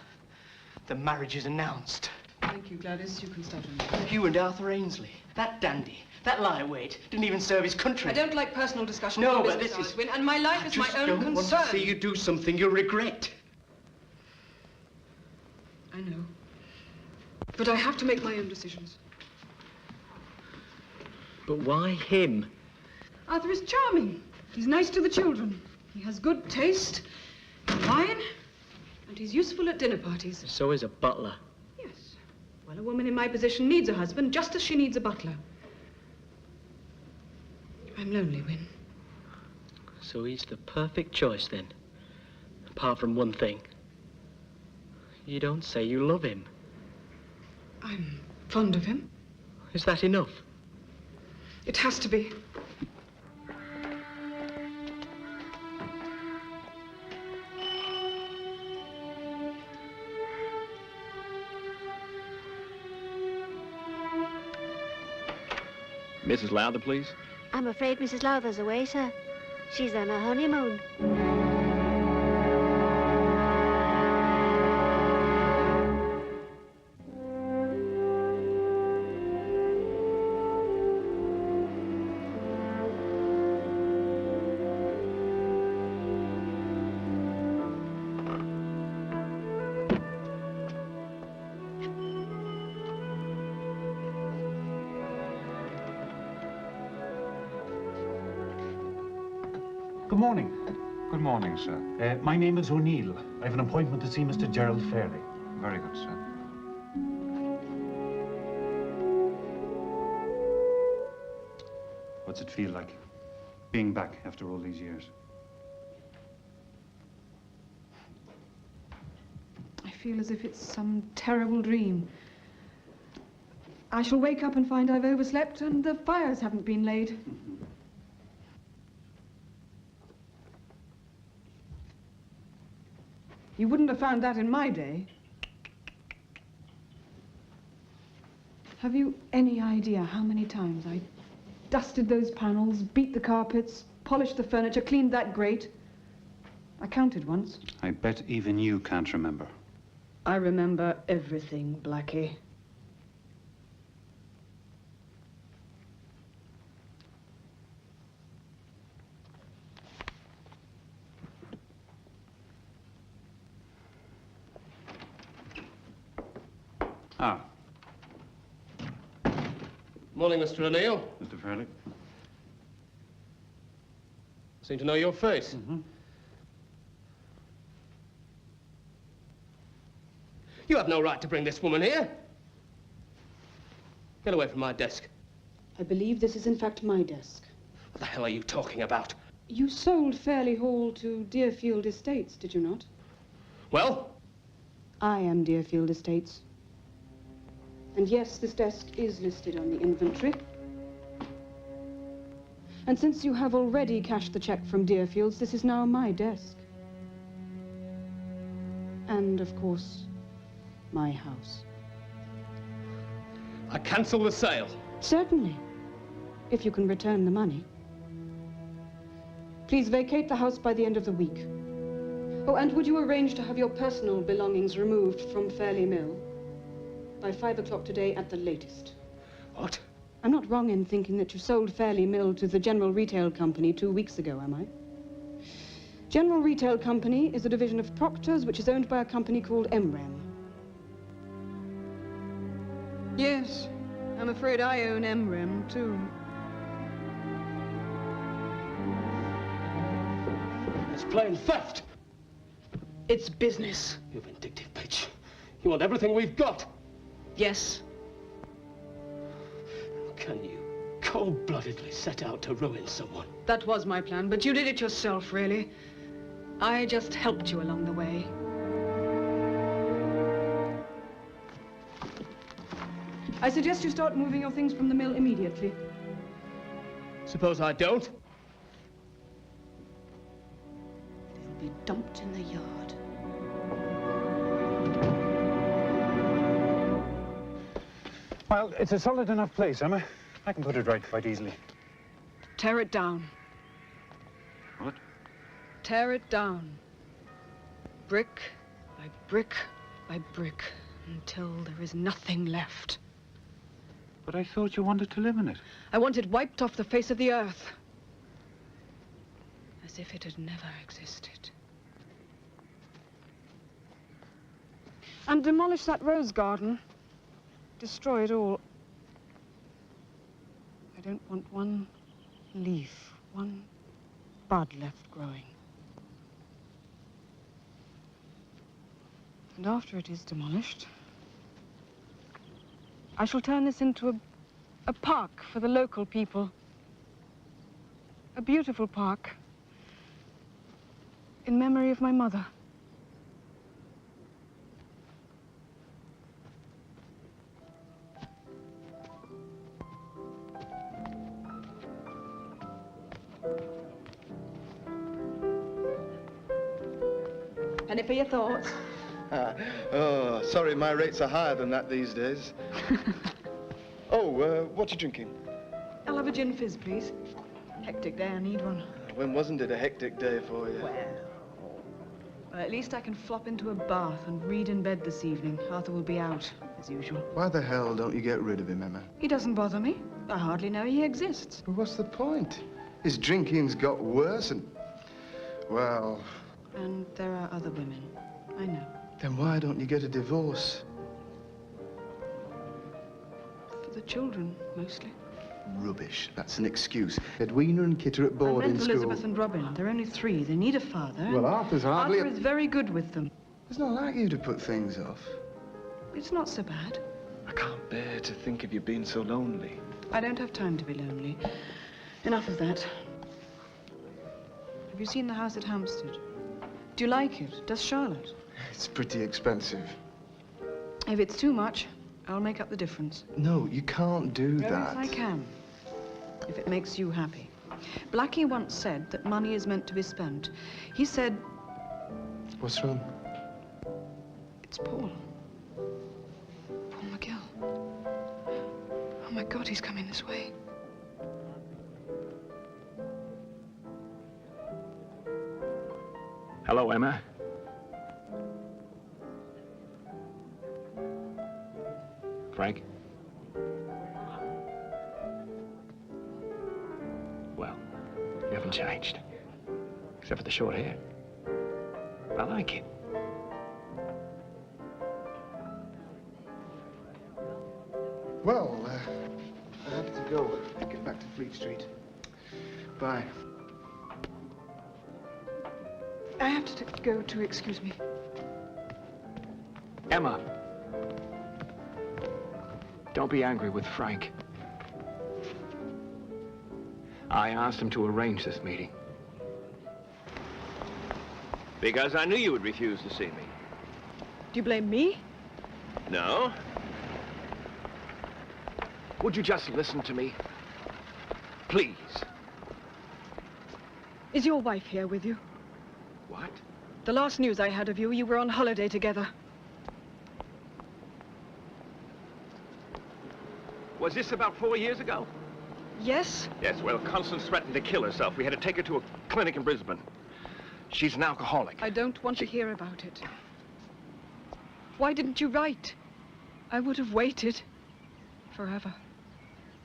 The marriage is announced. Thank you, Gladys. You can start on. You and Arthur Ainsley. That dandy, that lightweight, didn't even serve his country. I don't like personal discussions. No, on but business, this is... Arthwin, and my life is my own I concern. want to see you do something you'll regret. I know. But I have to make my own decisions. But why him? Arthur is charming. He's nice to the children. He has good taste in wine, and he's useful at dinner parties. So is a butler. Yes. Well, a woman in my position needs a husband just as she needs a butler. I'm lonely, Win. So he's the perfect choice, then. Apart from one thing. You don't say you love him. I'm fond of him. Is that enough? It has to be. Mrs. Lowther, please. I'm afraid Mrs. Lowther's away, sir. She's on her honeymoon. Good morning. Good morning, sir. My name is O'Neill. I have an appointment to see Mr. Gerald Fairley. Very good, sir. What's it feel like? being back after all these years. I feel as if it's some terrible dream. I shall wake up and find I've overslept and the fires haven't been laid. You wouldn't have found that in my day. Have you any idea how many times I dusted those panels, beat the carpets, polished the furniture, cleaned that grate? I counted once. I bet even you can't remember. I remember everything, Blackie. Ah. Morning, Mr. O'Neill. Mr. Fairley. Seem to know your face. You have no right to bring this woman here. Get away from my desk. I believe this is in fact my desk. What the hell are you talking about? You sold Fairley Hall to Deerfield Estates, did you not? Well? I am Deerfield Estates. And yes, this desk is listed on the inventory. And since you have already cashed the check from Deerfields, this is now my desk. And, of course, my house. I cancel the sale. Certainly, if you can return the money. Please vacate the house by the end of the week. Oh, and would you arrange to have your personal belongings removed from Fairley Mill by 5 o'clock today at the latest? What? I'm not wrong in thinking that you sold Fairley Mill to the General Retail Company 2 weeks ago, am I? General Retail Company is a division of Proctor's which is owned by a company called MREM. Yes, I'm afraid I own MREM, too. It's plain theft. It's business. You vindictive bitch. You want everything we've got. Yes. How can you cold-bloodedly set out to ruin someone? That was my plan, but you did it yourself, really. I just helped you along the way. I suggest you start moving your things from the mill immediately. Suppose I don't? They'll be dumped in the yard. Well, it's a solid enough place, Emma. I can put it right quite easily. Tear it down. What? Tear it down. Brick by brick by brick, until there is nothing left. But I thought you wanted to live in it. I want it wiped off the face of the earth. As if it had never existed. And demolish that rose garden. Destroy it all. I don't want one leaf, one bud left growing. And after it is demolished, I shall turn this into a park for the local people. A beautiful park in memory of my mother. Penny for your thoughts. Oh, sorry, my rates are higher than that these days. Oh, what you drinking? I'll have a gin fizz, please. Hectic day, I need one. When wasn't it a hectic day for you? Well, at least I can flop into a bath and read in bed this evening. Arthur will be out, as usual. Why the hell don't you get rid of him, Emma? He doesn't bother me. I hardly know he exists. But what's the point? His drinking's got worse and... well... And there are other women. I know. Then why don't you get a divorce? For the children, mostly. Rubbish. That's an excuse. Edwina and Kit are at boarding I meant school. Elizabeth and Robin. They're only 3. They need a father. Well, Arthur's hardly... Arthur is very good with them. It's not like you to put things off. It's not so bad. I can't bear to think of you being so lonely. I don't have time to be lonely. Enough of that. Have you seen the house at Hampstead? Do you like it? Does Charlotte? It's pretty expensive. If it's too much, I'll make up the difference. No, you can't do that. Yes, I can. If it makes you happy. Blackie once said that money is meant to be spent. He said... What's wrong? It's Paul. Paul McGill. Oh, my God, he's coming this way. Hello, Emma. Frank? Well, you haven't changed. Except for the short hair. I like it. Well, I have to go. Get back to Fleet Street. Bye. I have to go to excuse me. Emma. Don't be angry with Frank. I asked him to arrange this meeting. Because I knew you would refuse to see me. Do you blame me? No. Would you just listen to me? Please. Is your wife here with you? What? The last news I had of you, you were on holiday together. Was this about 4 years ago? Yes? Yes, well, Constance threatened to kill herself. We had to take her to a clinic in Brisbane. She's an alcoholic. I don't want to hear about it. Why didn't you write? I would have waited forever.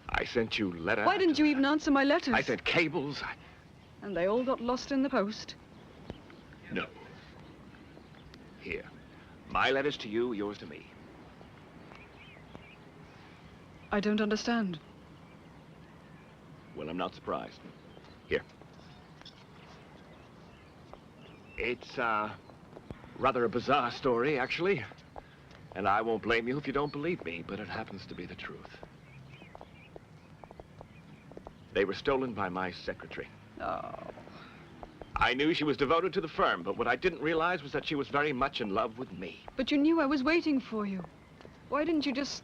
I sent you letters. Why didn't you even answer my letters? I sent cables. And they all got lost in the post. No. Here. My letters to you, yours to me. I don't understand. Well, I'm not surprised. Here. It's, rather a bizarre story, actually. And I won't blame you if you don't believe me, but it happens to be the truth. They were stolen by my secretary. Oh. I knew she was devoted to the firm, but what I didn't realize was that she was very much in love with me. But you knew I was waiting for you. Why didn't you just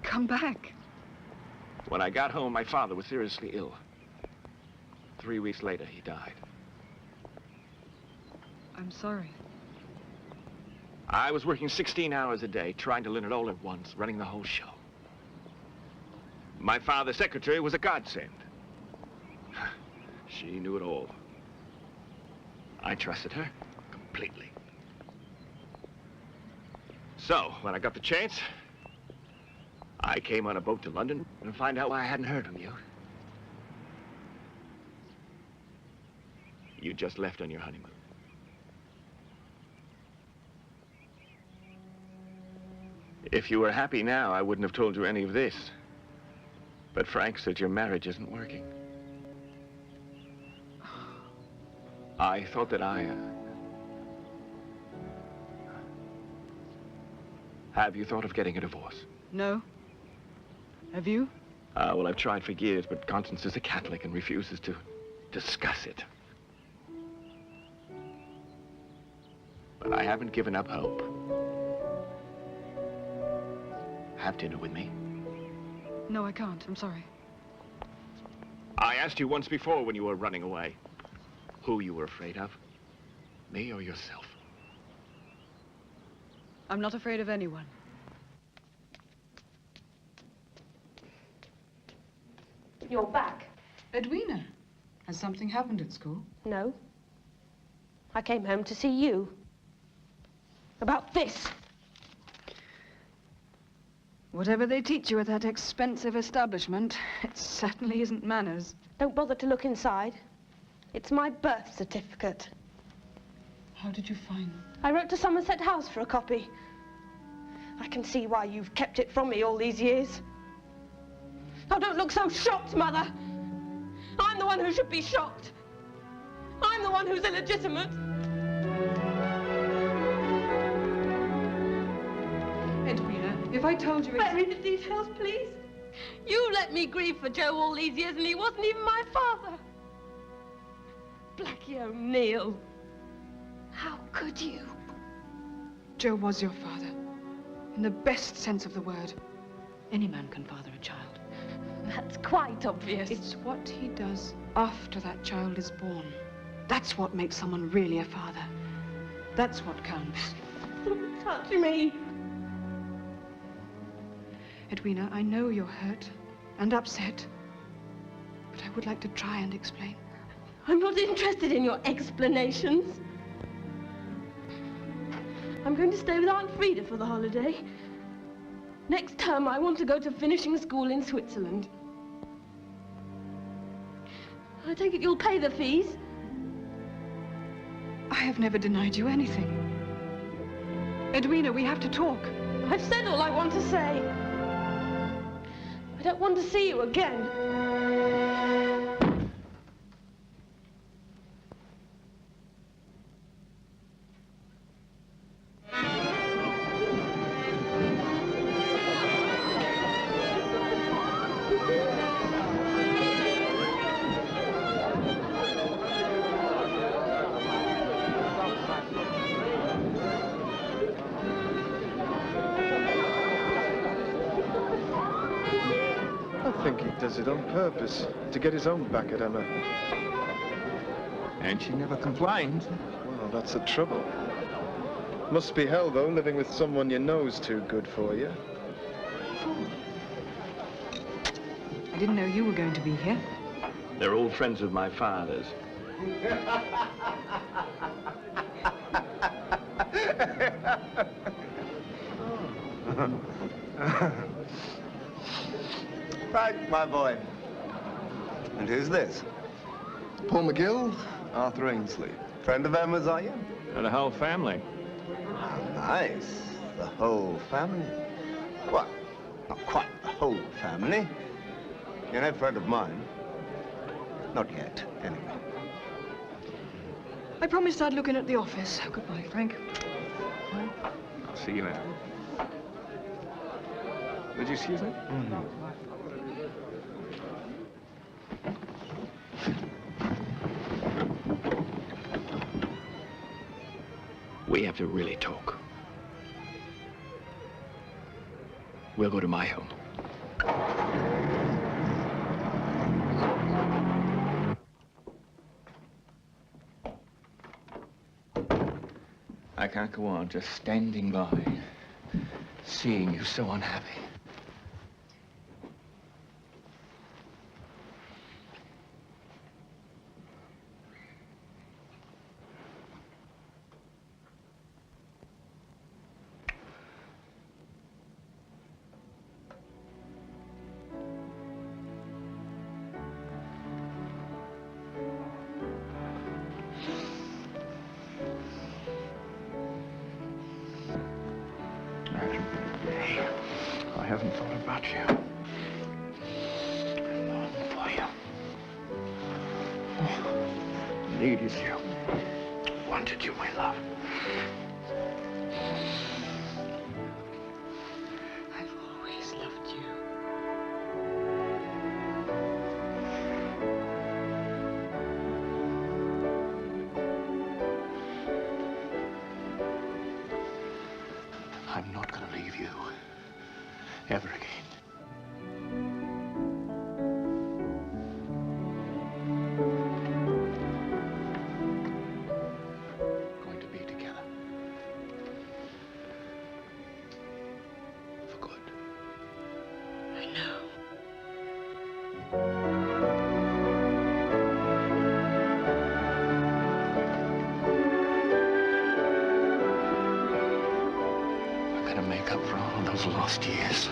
come back? When I got home, my father was seriously ill. 3 weeks later, he died. I'm sorry. I was working 16 hours a day, trying to learn it all at once, running the whole show. My father's secretary was a godsend. She knew it all. I trusted her completely. So, when I got the chance, I came on a boat to London to find out why I hadn't heard from you. You just left on your honeymoon. If you were happy now, I wouldn't have told you any of this. But Frank said your marriage isn't working. I thought that Have you thought of getting a divorce? No. Have you? Well, I've tried for years, but Constance is a Catholic and refuses to discuss it. But I haven't given up hope. Have dinner with me? No, I can't. I'm sorry. I asked you once before when you were running away who you were afraid of, me or yourself. I'm not afraid of anyone. You're back. Edwina, has something happened at school? No. I came home to see you. About this. Whatever they teach you at that expensive establishment, it certainly isn't manners. Don't bother to look inside. It's my birth certificate. How did you find it? I wrote to Somerset House for a copy. I can see why you've kept it from me all these years. Oh, don't look so shocked, Mother. I'm the one who should be shocked. I'm the one who's illegitimate. Edwina, if I told you... Spare me the details, please. You let me grieve for Joe all these years, and he wasn't even my father. Blackie O'Neill. How could you? Joe was your father, in the best sense of the word. Any man can father a child. That's quite obvious. It's what he does after that child is born. That's what makes someone really a father. That's what counts. Don't touch me. Edwina, I know you're hurt and upset, but I would like to try and explain. I'm not interested in your explanations. I'm going to stay with Aunt Frida for the holiday. Next term, I want to go to finishing school in Switzerland. I take it you'll pay the fees? I have never denied you anything. Edwina, we have to talk. I've said all I want to say. I don't want to see you again. I think he does it on purpose, to get his own back at Emma. And she never complains. Well, that's the trouble. Must be hell, though, living with someone you know's too good for you. I didn't know you were going to be here. They're all friends of my father's. Right, my boy. And who's this? Paul McGill, Arthur Ainsley. Friend of Emma's, are you? And the whole family. Nice. The whole family. Well, not quite the whole family. You're no friend of mine. Not yet, anyway. I promised I'd look in at the office. Goodbye, Frank. I'll see you later. Would you excuse me? Mm-hmm. We have to really talk. We'll go to my home. I can't go on just standing by, seeing you so unhappy. I haven't thought about you. I long for you. Oh, needed you. Wanted you, my love. I've always loved you. I'm not going to leave you ever again. Going to be together. For good. I know. I'm going to make up for all those lost years.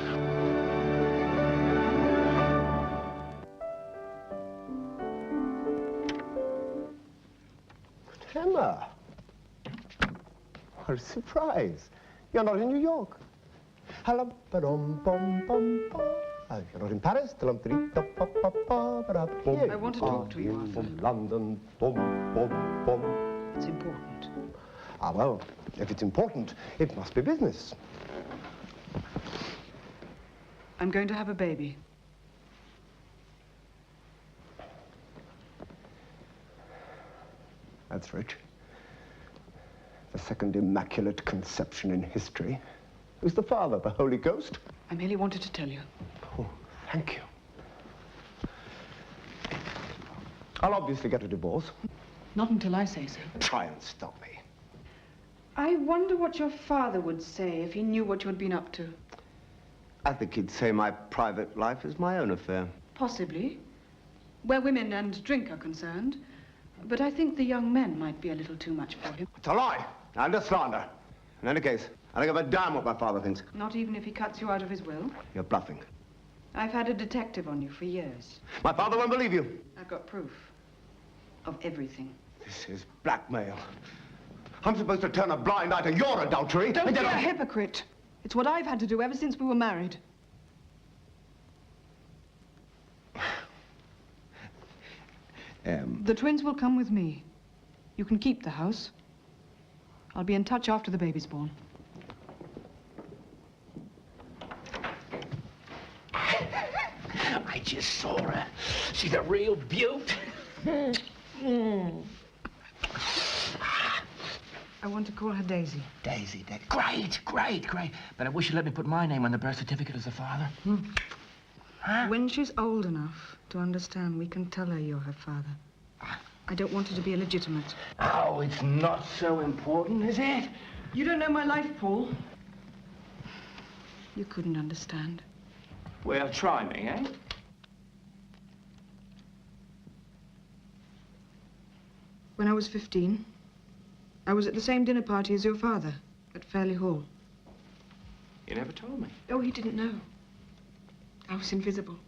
Emma. What a surprise. You're not in New York. You're not in Paris. I want to talk to you, Arthur. From London. It's important. Ah, well, if it's important, it must be business. I'm going to have a baby. That's rich. The second immaculate conception in history. Who's the father? The Holy Ghost? I merely wanted to tell you. Oh, thank you. I'll obviously get a divorce. Not until I say so. Try and stop me. I wonder what your father would say if he knew what you had been up to. I think he'd say my private life is my own affair. Possibly. Where women and drink are concerned. But I think the young men might be a little too much for him. It's a lie and a slander. In any case, I don't give a damn what my father thinks. Not even if he cuts you out of his will? You're bluffing. I've had a detective on you for years. My father won't believe you. I've got proof of everything. This is blackmail. I'm supposed to turn a blind eye to your adultery. Don't be a hypocrite. It's what I've had to do ever since we were married. The twins will come with me. You can keep the house. I'll be in touch after the baby's born. I just saw her. She's a real beaut. I want to call her Daisy. Daisy. Great. But I wish you'd let me put my name on the birth certificate as a father. When she's old enough to understand, we can tell her you're her father. I don't want her to be illegitimate. Oh, it's not so important, is it? You don't know my life, Paul. You couldn't understand. Well, try me, eh? When I was 15, I was at the same dinner party as your father at Fairley Hall. You never told me. Oh, he didn't know. I was invisible.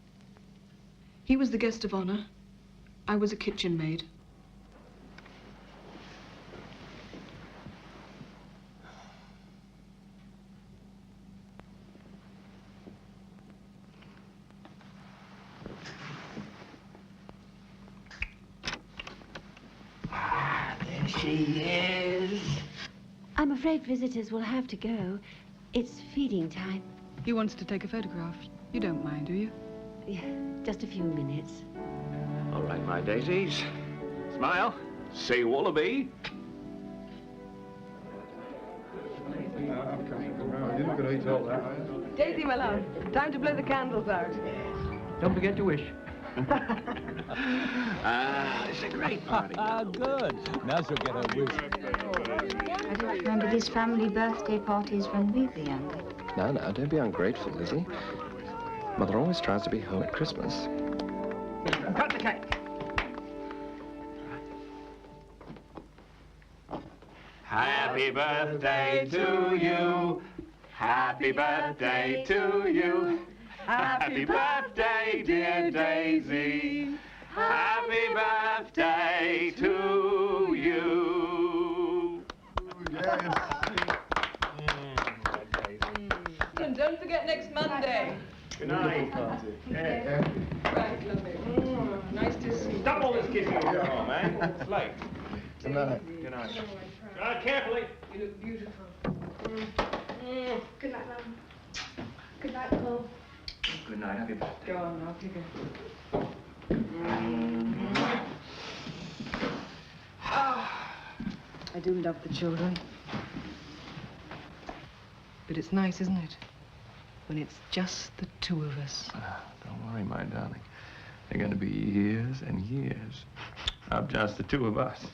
He was the guest of honor. I was a kitchen maid. There she is. I'm afraid visitors will have to go. It's feeding time. He wants to take a photograph. You don't mind, do you? Yeah, just a few minutes. All right, my daisies. Smile. Say wallaby. Daisy, my love, time to blow the candles out. Don't forget to wish. It's a great party. Good. Now she'll get her wish. I don't remember these family birthday parties when we were younger. No, don't be ungrateful, Lizzie. Mother always tries to be home at Christmas. Cut the cake. Happy birthday to you. Happy birthday to you. Happy birthday, dear Daisy. Happy birthday to you. And don't forget next Monday. Good night. Right, lovely. Nice to see you. Stop all this kissing in your home, eh? It's late. Good night. Good night. Drive carefully. You look beautiful. Good night, Mum. Good night, Paul. Good night. Happy birthday. Go on, off you go. I do love the children. But it's nice, isn't it? When it's just the two of us. Don't worry, my darling. They're going to be years and years of just the two of us.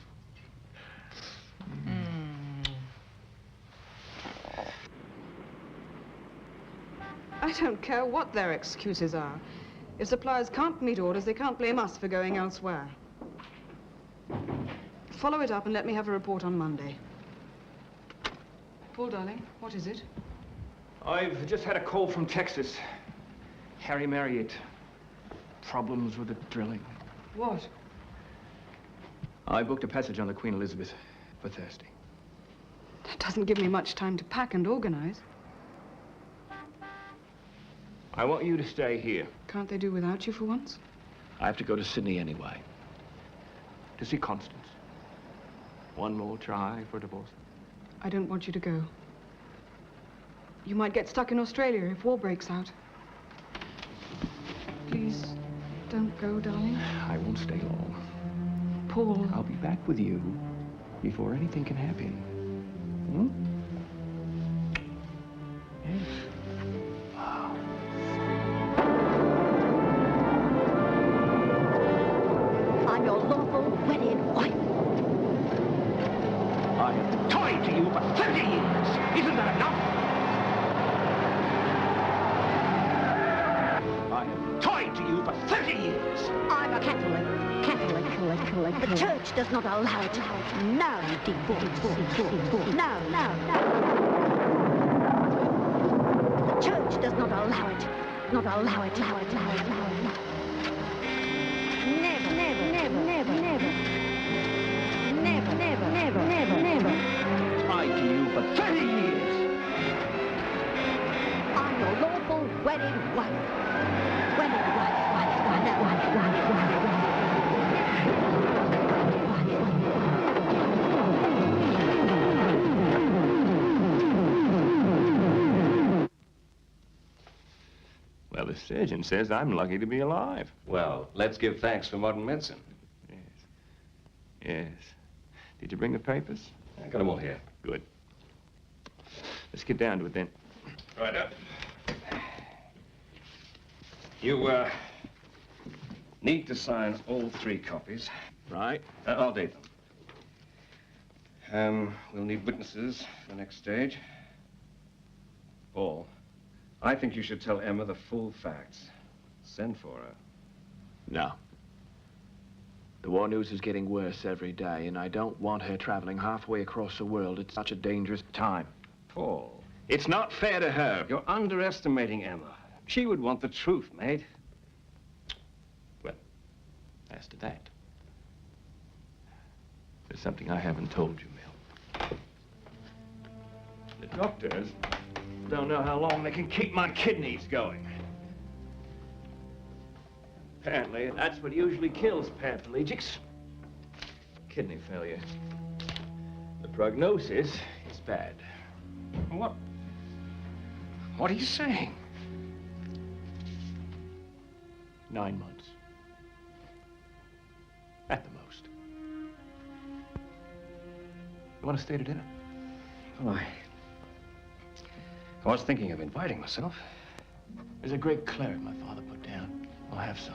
I don't care what their excuses are. If suppliers can't meet orders, they can't blame us for going elsewhere. Follow it up and let me have a report on Monday. Paul, darling, what is it? I've just had a call from Texas. Harry Marriott. Problems with the drilling. What? I booked a passage on the Queen Elizabeth for Thursday. That doesn't give me much time to pack and organize. I want you to stay here. Can't they do without you for once? I have to go to Sydney anyway. To see Constance. One more try for divorce. I don't want you to go. You might get stuck in Australia if war breaks out. Please, don't go, darling. I won't stay long. Paul. I'll be back with you before anything can happen. Hmm? Yeah. I'm your lawful wedded wife. I have been tied to you for 30 years. Isn't that enough? I have been tied to you for 30 years. I'm a Catholic. The church does not allow it. No divorce. No. The church does not allow it. Not allow it. Never. Tied to you for 30 years. I'm your lawful wedded wife. Well, the surgeon says I'm lucky to be alive. Well, let's give thanks for modern medicine. Yes. Did you bring the papers? I got them all here. Good. Let's get down to it then. Right up. You, need to sign all 3 copies. Right. I'll date them. We'll need witnesses for the next stage. Paul, I think you should tell Emma the full facts. Send for her. No. The war news is getting worse every day, and I don't want her traveling halfway across the world at such a dangerous time. Paul. It's not fair to her. You're underestimating Emma. She would want the truth, mate. Well, as to that, there's something I haven't told you, Mill. The doctors don't know how long they can keep my kidneys going. Apparently, that's what usually kills paraplegics. Kidney failure. The prognosis is bad. What are you saying? 9 months. At the most. You want to stay to dinner? Well, I was thinking of inviting myself. There's a great claret my father put down. I'll have some.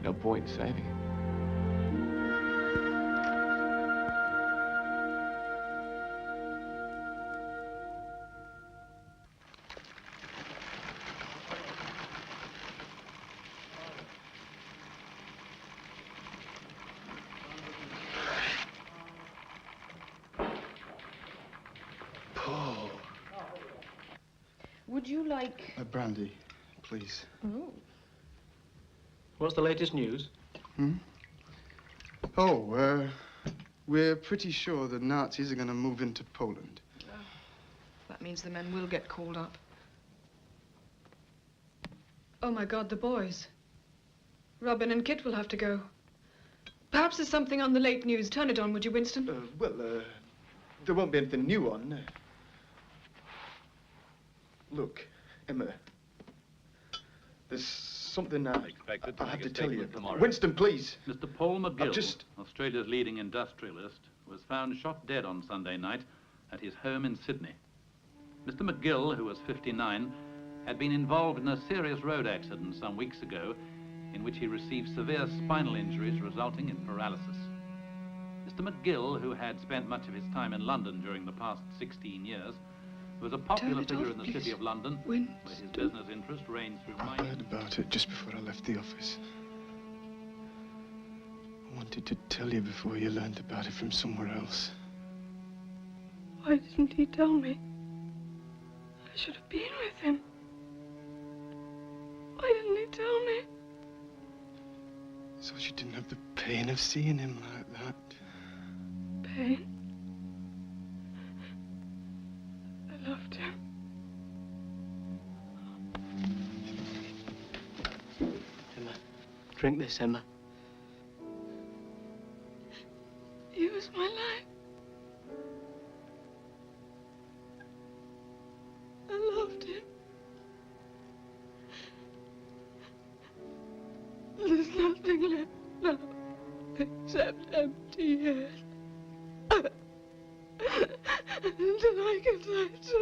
No point in saving it. Would you like... A brandy, please. Oh. What's the latest news? Oh, we're pretty sure the Nazis are going to move into Poland. That means the men will get called up. Oh, my God, the boys. Robin and Kit will have to go. Perhaps there's something on the late news. Turn it on, would you, Winston? There won't be anything new on. Look, Emma. There's something I have to tell you. Tomorrow. Winston, please. Mr. Paul McGill, Australia's leading industrialist, was found shot dead on Sunday night at his home in Sydney. Mr. McGill, who was 59, had been involved in a serious road accident some weeks ago in which he received severe spinal injuries resulting in paralysis. Mr. McGill, who had spent much of his time in London during the past 16 years, was a popular figure in the city of London, where his business interest reigned through mining. I heard about it just before I left the office. I wanted to tell you before you learned about it from somewhere else. Why didn't he tell me? I should have been with him. Why didn't he tell me? So you didn't have the pain of seeing him like that. Pain? I loved him. Emma, drink this, Emma. He was my life. I loved him. There's nothing left now. except empty years. Until I can say so.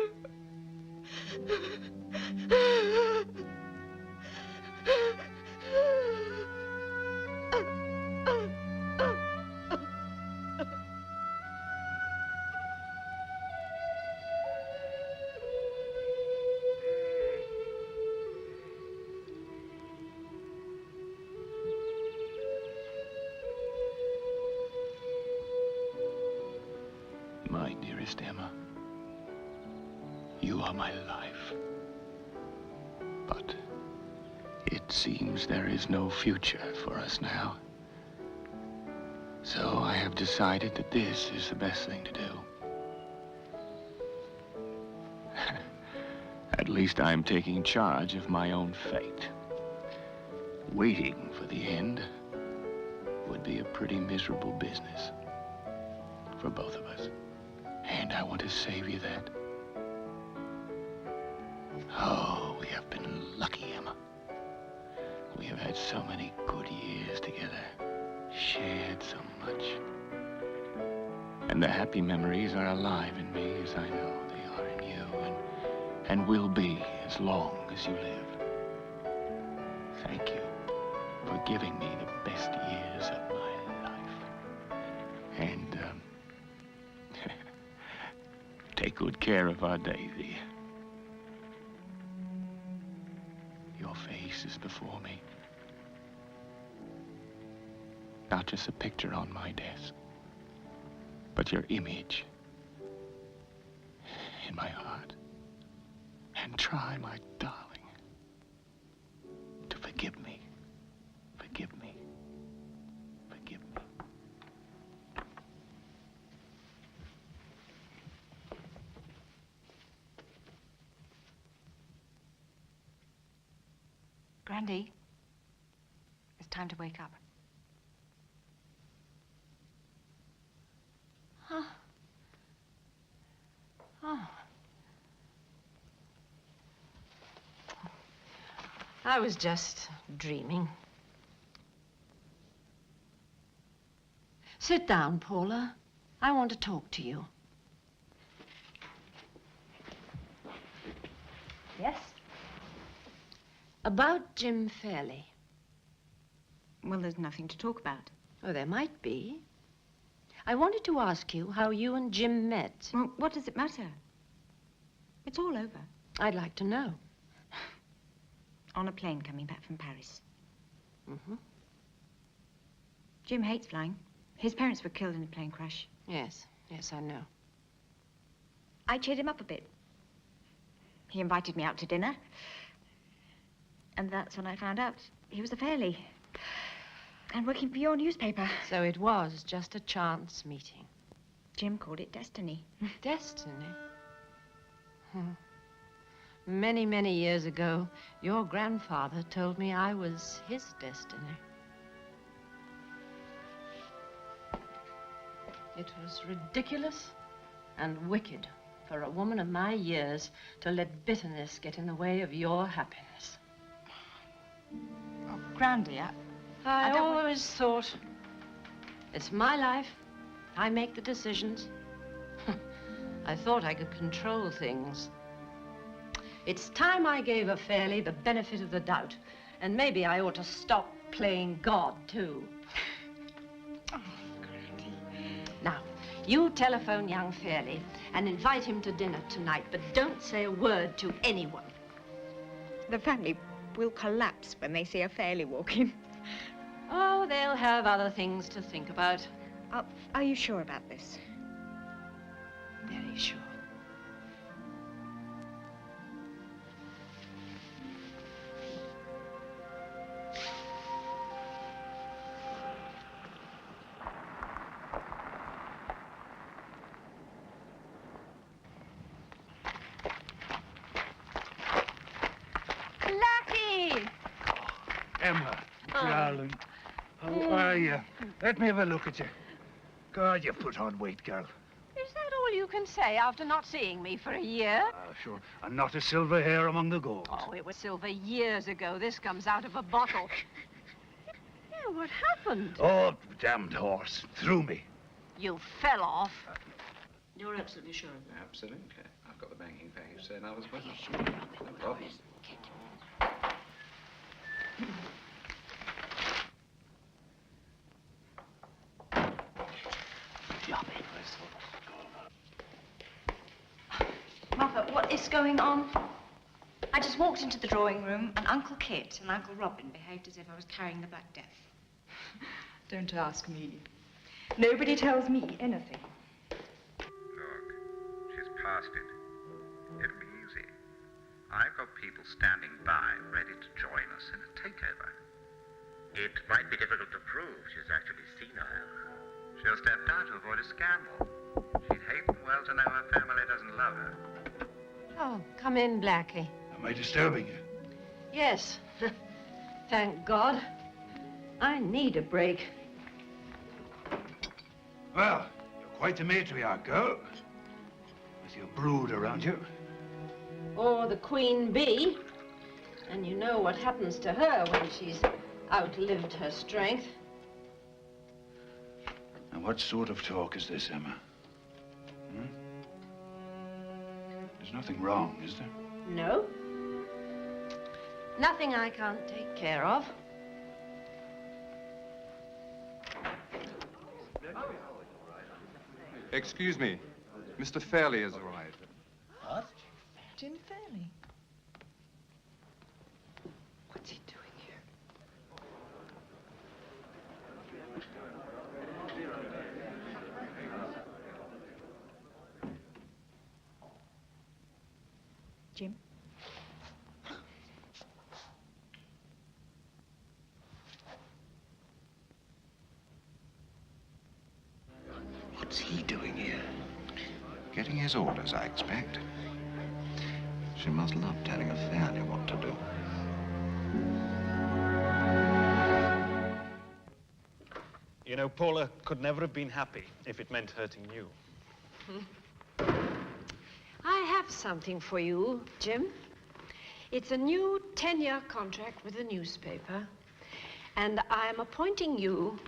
My dearest Emma, you are my life. But it seems there is no future for us now. So I have decided that this is the best thing to do. At least I'm taking charge of my own fate. Waiting for the end would be a pretty miserable business for both of us. And I want to save you that. Oh, we have been lucky, Emma. We have had so many good years together, shared so much. And the happy memories are alive in me, as I know they are in you, and will be as long as you live. Thank you for giving me the best years of my life. And, take good care of our Daisy. Your face is before me. Not just a picture on my desk, but your image in my heart. And try, my darling, to forgive me. Forgive me. Forgive me. Grandy, it's time to wake up. Huh. Oh. I was just dreaming. Sit down, Paula. I want to talk to you. Yes? About Jim Fairley. Well, there's nothing to talk about. Oh, there might be. I wanted to ask you how you and Jim met. Well, what does it matter? It's all over. I'd like to know. On a plane coming back from Paris. Mm-hmm. Jim hates flying. His parents were killed in a plane crash. Yes, yes, I know. I cheered him up a bit. He invited me out to dinner. And that's when I found out he was a Fairley. And working for your newspaper. So it was just a chance meeting. Jim called it destiny. Destiny? Many, many years ago, your grandfather told me I was his destiny. It was ridiculous and wicked for a woman of my years to let bitterness get in the way of your happiness. Oh, Grandy, I always thought, it's my life. I make the decisions. I thought I could control things. It's time I gave a Fairley the benefit of the doubt. And maybe I ought to stop playing God, too. Oh, Grandy. Now, you telephone young Fairley and invite him to dinner tonight, but don't say a word to anyone. The family will collapse when they see a Fairley walk in. Oh, they'll have other things to think about. Are you sure about this? Very sure. Lucky! Emma, darling, how are you? Let me have a look at you. God, you've put on weight, girl. Is that all you can say after not seeing me for a year? Sure. And not a silver hair among the gold. Oh, it was silver years ago. This comes out of a bottle. Oh, what happened? Oh, damned horse. Threw me. You fell off. You're absolutely sure of that? Absolutely. I've got the banking package saying I was well. No problem. Mother, what is going on? I just walked into the drawing room and Uncle Kit and Uncle Robin behaved as if I was carrying the Black Death. Don't ask me. Nobody tells me anything. Look, she's past it. It'll be easy. I've got people standing by ready to join us in a takeover. It might be difficult to prove she's actually senile. She'll step down to avoid a scandal. She'd hasten well to know her family doesn't love her. Oh, come in, Blackie. Am I disturbing you? Yes. Thank God. I need a break. Well, you're quite the matriarch, girl. With your brood around you. Or the queen bee. And you know what happens to her when she's outlived her strength. And what sort of talk is this, Emma? Hmm? There's nothing wrong, is there? No. Nothing I can't take care of. Excuse me. Mr. Fairley has arrived. What? Jim Fairley? What's he doing here? Jim? What's he doing here? Getting his orders, I expect. She must love telling a Fairley what to do. You know, Paula could never have been happy if it meant hurting you. I have something for you, Jim. It's a new 10-year contract with the newspaper, and I'm appointing you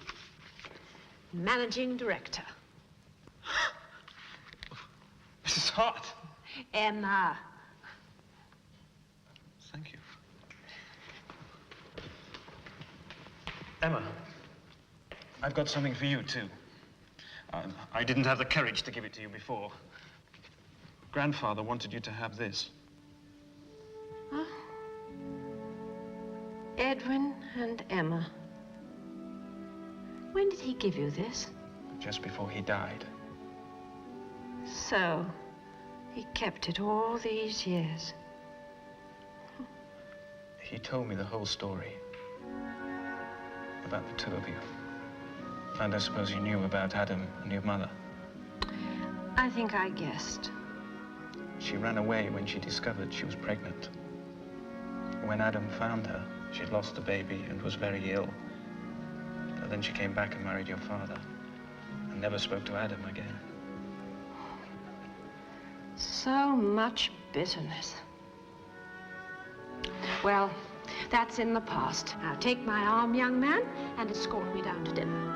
managing director. Mrs. Hart. Emma. Thank you. Emma, I've got something for you, too. I didn't have the courage to give it to you before. Grandfather wanted you to have this. Huh? Edwin and Emma. When did he give you this? Just before he died. So, he kept it all these years. He told me the whole story. About the two of you. And I suppose you knew about Adam and your mother. I think I guessed. She ran away when she discovered she was pregnant. When Adam found her, she'd lost the baby and was very ill. But then she came back and married your father. And never spoke to Adam again. So much bitterness. Well, that's in the past. Now take my arm, young man, and escort me down to dinner.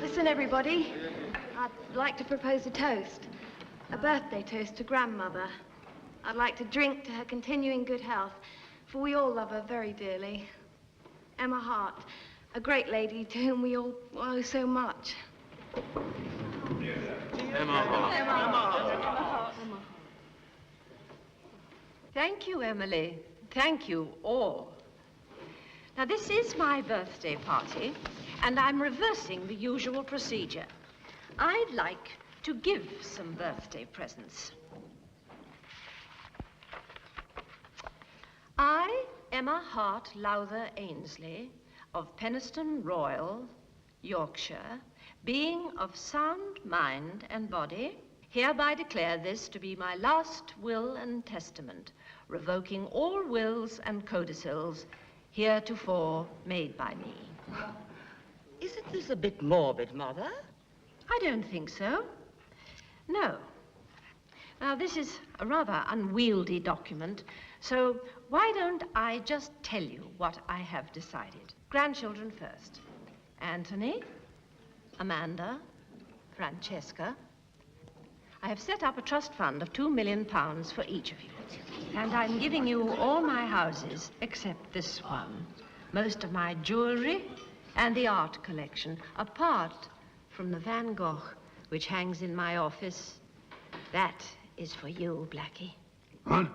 Listen, everybody. I'd like to propose a toast. A birthday toast to Grandmother. I'd like to drink to her continuing good health, for we all love her very dearly. Emma Hart, a great lady to whom we all owe so much. Emma Hart. Emma Hart. Thank you, Emily. Thank you all. Now, this is my birthday party, and I'm reversing the usual procedure. I'd like to give some birthday presents. I, Emma Hart Lowther Ainsley, of Penistone Royal, Yorkshire, being of sound mind and body, hereby declare this to be my last will and testament, revoking all wills and codicils heretofore made by me. Isn't this a bit morbid, Mother? I don't think so. No. Now, this is a rather unwieldy document, so why don't I just tell you what I have decided? Grandchildren first. Anthony, Amanda, Francesca. I have set up a trust fund of £2 million for each of you. And I'm giving you all my houses except this one, most of my jewelry and the art collection, apart from the Van Gogh, which hangs in my office. That is for you, Blackie. What?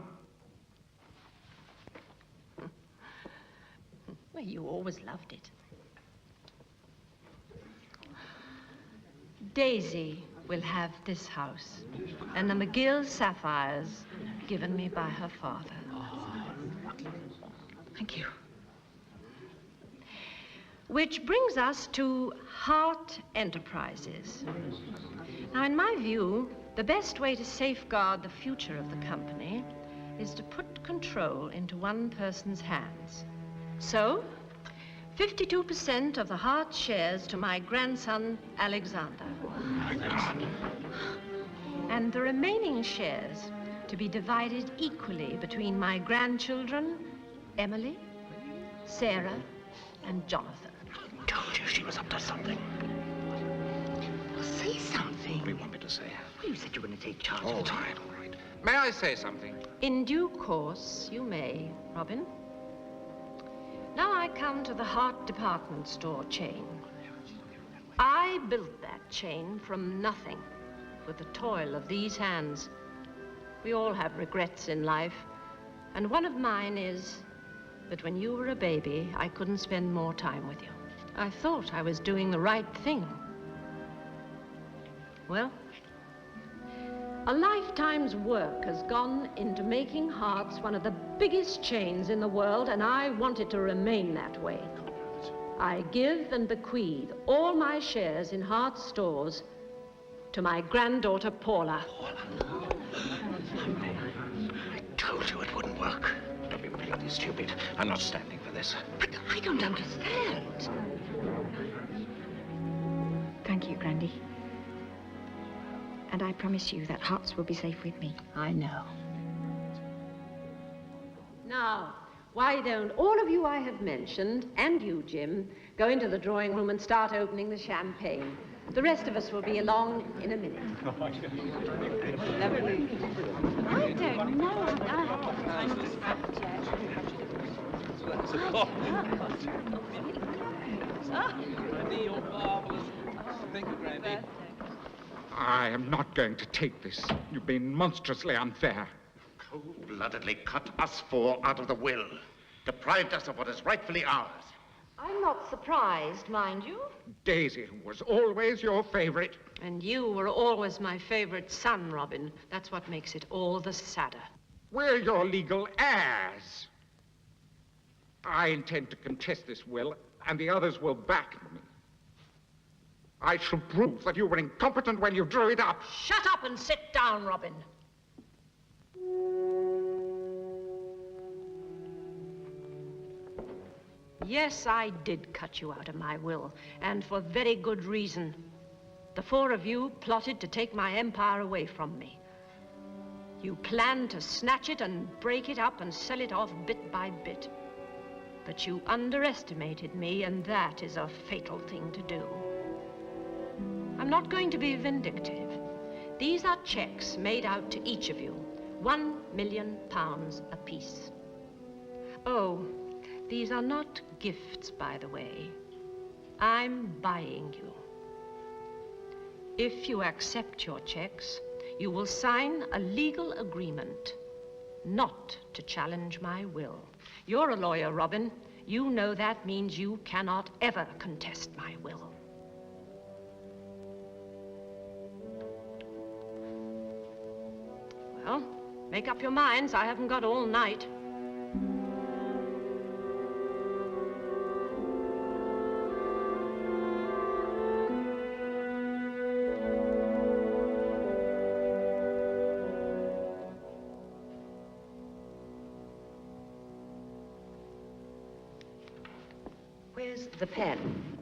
Well, you always loved it. Daisy will have this house, and the McGill sapphires given me by her father. Thank you. Which brings us to Hart Enterprises. Now, in my view, the best way to safeguard the future of the company is to put control into one person's hands. So, 52% of the Hart shares to my grandson, Alexander. And the remaining shares to be divided equally between my grandchildren, Emily, Sarah, and Jonathan. I told you she was up to something. Well, say something. What do you want me to say? Well, you said you were going to take charge All of it. right, all right. May I say something? In due course, you may, Robin. Now I come to the Hart department store chain. I built that chain from nothing with the toil of these hands. We all have regrets in life, and one of mine is that when you were a baby, I couldn't spend more time with you. I thought I was doing the right thing. Well, a lifetime's work has gone into making Hart's one of the biggest chains in the world, and I want it to remain that way. I give and bequeath all my shares in Hart's stores to my granddaughter, Paula. I told you it wouldn't work. Don't be bloody stupid. I'm not standing for this. But I don't understand. Thank you, Grandy. And I promise you that Hart's will be safe with me. I know. Now, why don't all of you I have mentioned, and you, Jim, go into the drawing room and start opening the champagne. The rest of us will be along in a minute. Lovely. I don't know. Grandy, you're marvelous. Thank you, Grandy. I am not going to take this. You've been monstrously unfair. Cold-bloodedly cut us four out of the will. Deprived us of what is rightfully ours. I'm not surprised, mind you. Daisy was always your favorite. And you were always my favorite son, Robin. That's what makes it all the sadder. We're your legal heirs. I intend to contest this will, and the others will back me. I shall prove that you were incompetent when you drew it up. Shut up and sit down, Robin. Yes, I did cut you out of my will, and for very good reason. The four of you plotted to take my empire away from me. You planned to snatch it and break it up and sell it off bit by bit. But you underestimated me, and that is a fatal thing to do. I'm not going to be vindictive. These are checks made out to each of you, £1 million apiece. Oh, these are not gifts, by the way. I'm buying you. If you accept your checks, you will sign a legal agreement not to challenge my will. You're a lawyer, Robin. You know that means you cannot ever contest my will. Well, make up your minds. I haven't got all night. Where's the pen?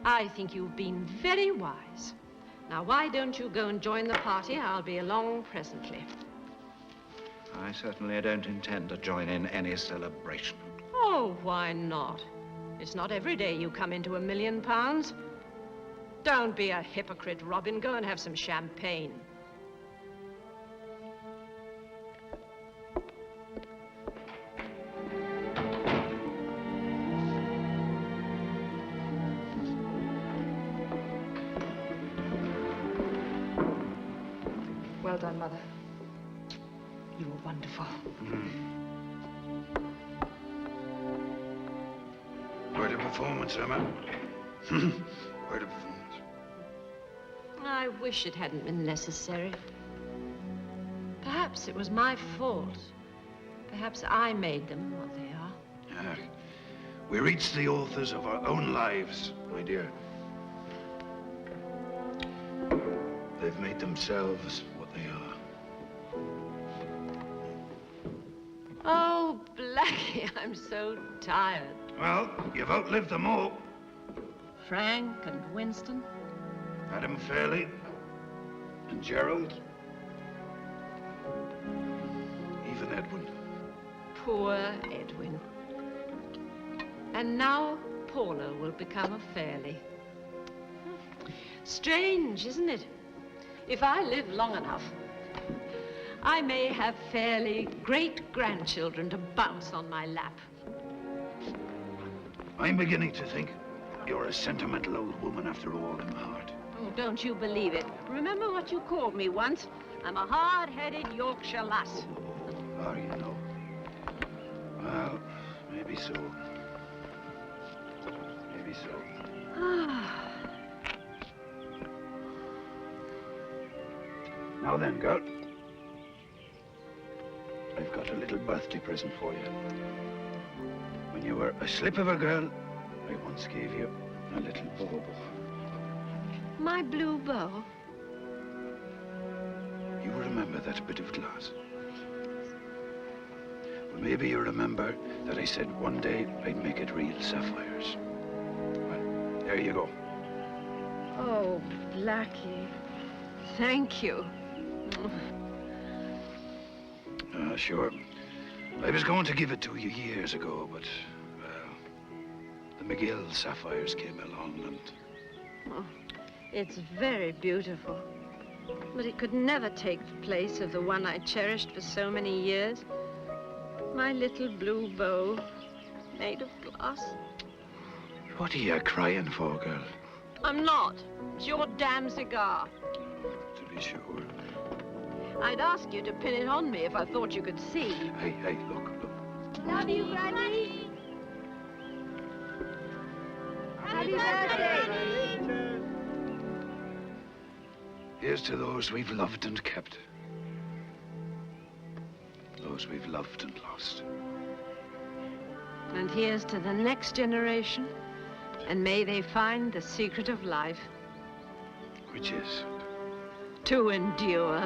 I think you've been very wise. Now, why don't you go and join the party? I'll be along presently. I certainly don't intend to join in any celebration. Oh, why not? It's not every day you come into £1 million. Don't be a hypocrite, Robin. Go and have some champagne. Well done, Mother. You were wonderful. Quite a performance, Emma. Quite a performance. I wish it hadn't been necessary. Perhaps it was my fault. Perhaps I made them what they are. Ah, we're each the authors of our own lives, my dear. They've made themselves what they are. Oh, Blackie, I'm so tired. Well, you've outlived them all. Frank and Winston. Adam Fairley and Gerald. Even Edwin. Poor Edwin. And now Paula will become a Fairley. Strange, isn't it? If I live long enough, I may have Fairley great-grandchildren to bounce on my lap. I'm beginning to think you're a sentimental old woman after all in my heart. Oh, don't you believe it. Remember what you called me once? I'm a hard-headed Yorkshire lass. Oh, you know. Well, maybe so. Maybe so. Now then, girl. I've got a little birthday present for you. When you were a slip of a girl, I once gave you a little bow. My blue bow? You remember that bit of glass? Well, maybe you remember that I said one day I'd make it real sapphires. Well, there you go. Oh, Blackie. Thank you. Sure. I was going to give it to you years ago, but, well, the McGill sapphires came along and... Oh, it's very beautiful. But it could never take the place of the one I cherished for so many years. My little blue bow, made of glass. What are you crying for, girl? I'm not. It's your damn cigar. To be sure. I'd ask you to pin it on me if I thought you could see. Hey, look. Love you, Granny. Happy birthday. Here's to those we've loved and kept. Those we've loved and lost. And here's to the next generation. And may they find the secret of life. Which is? To endure.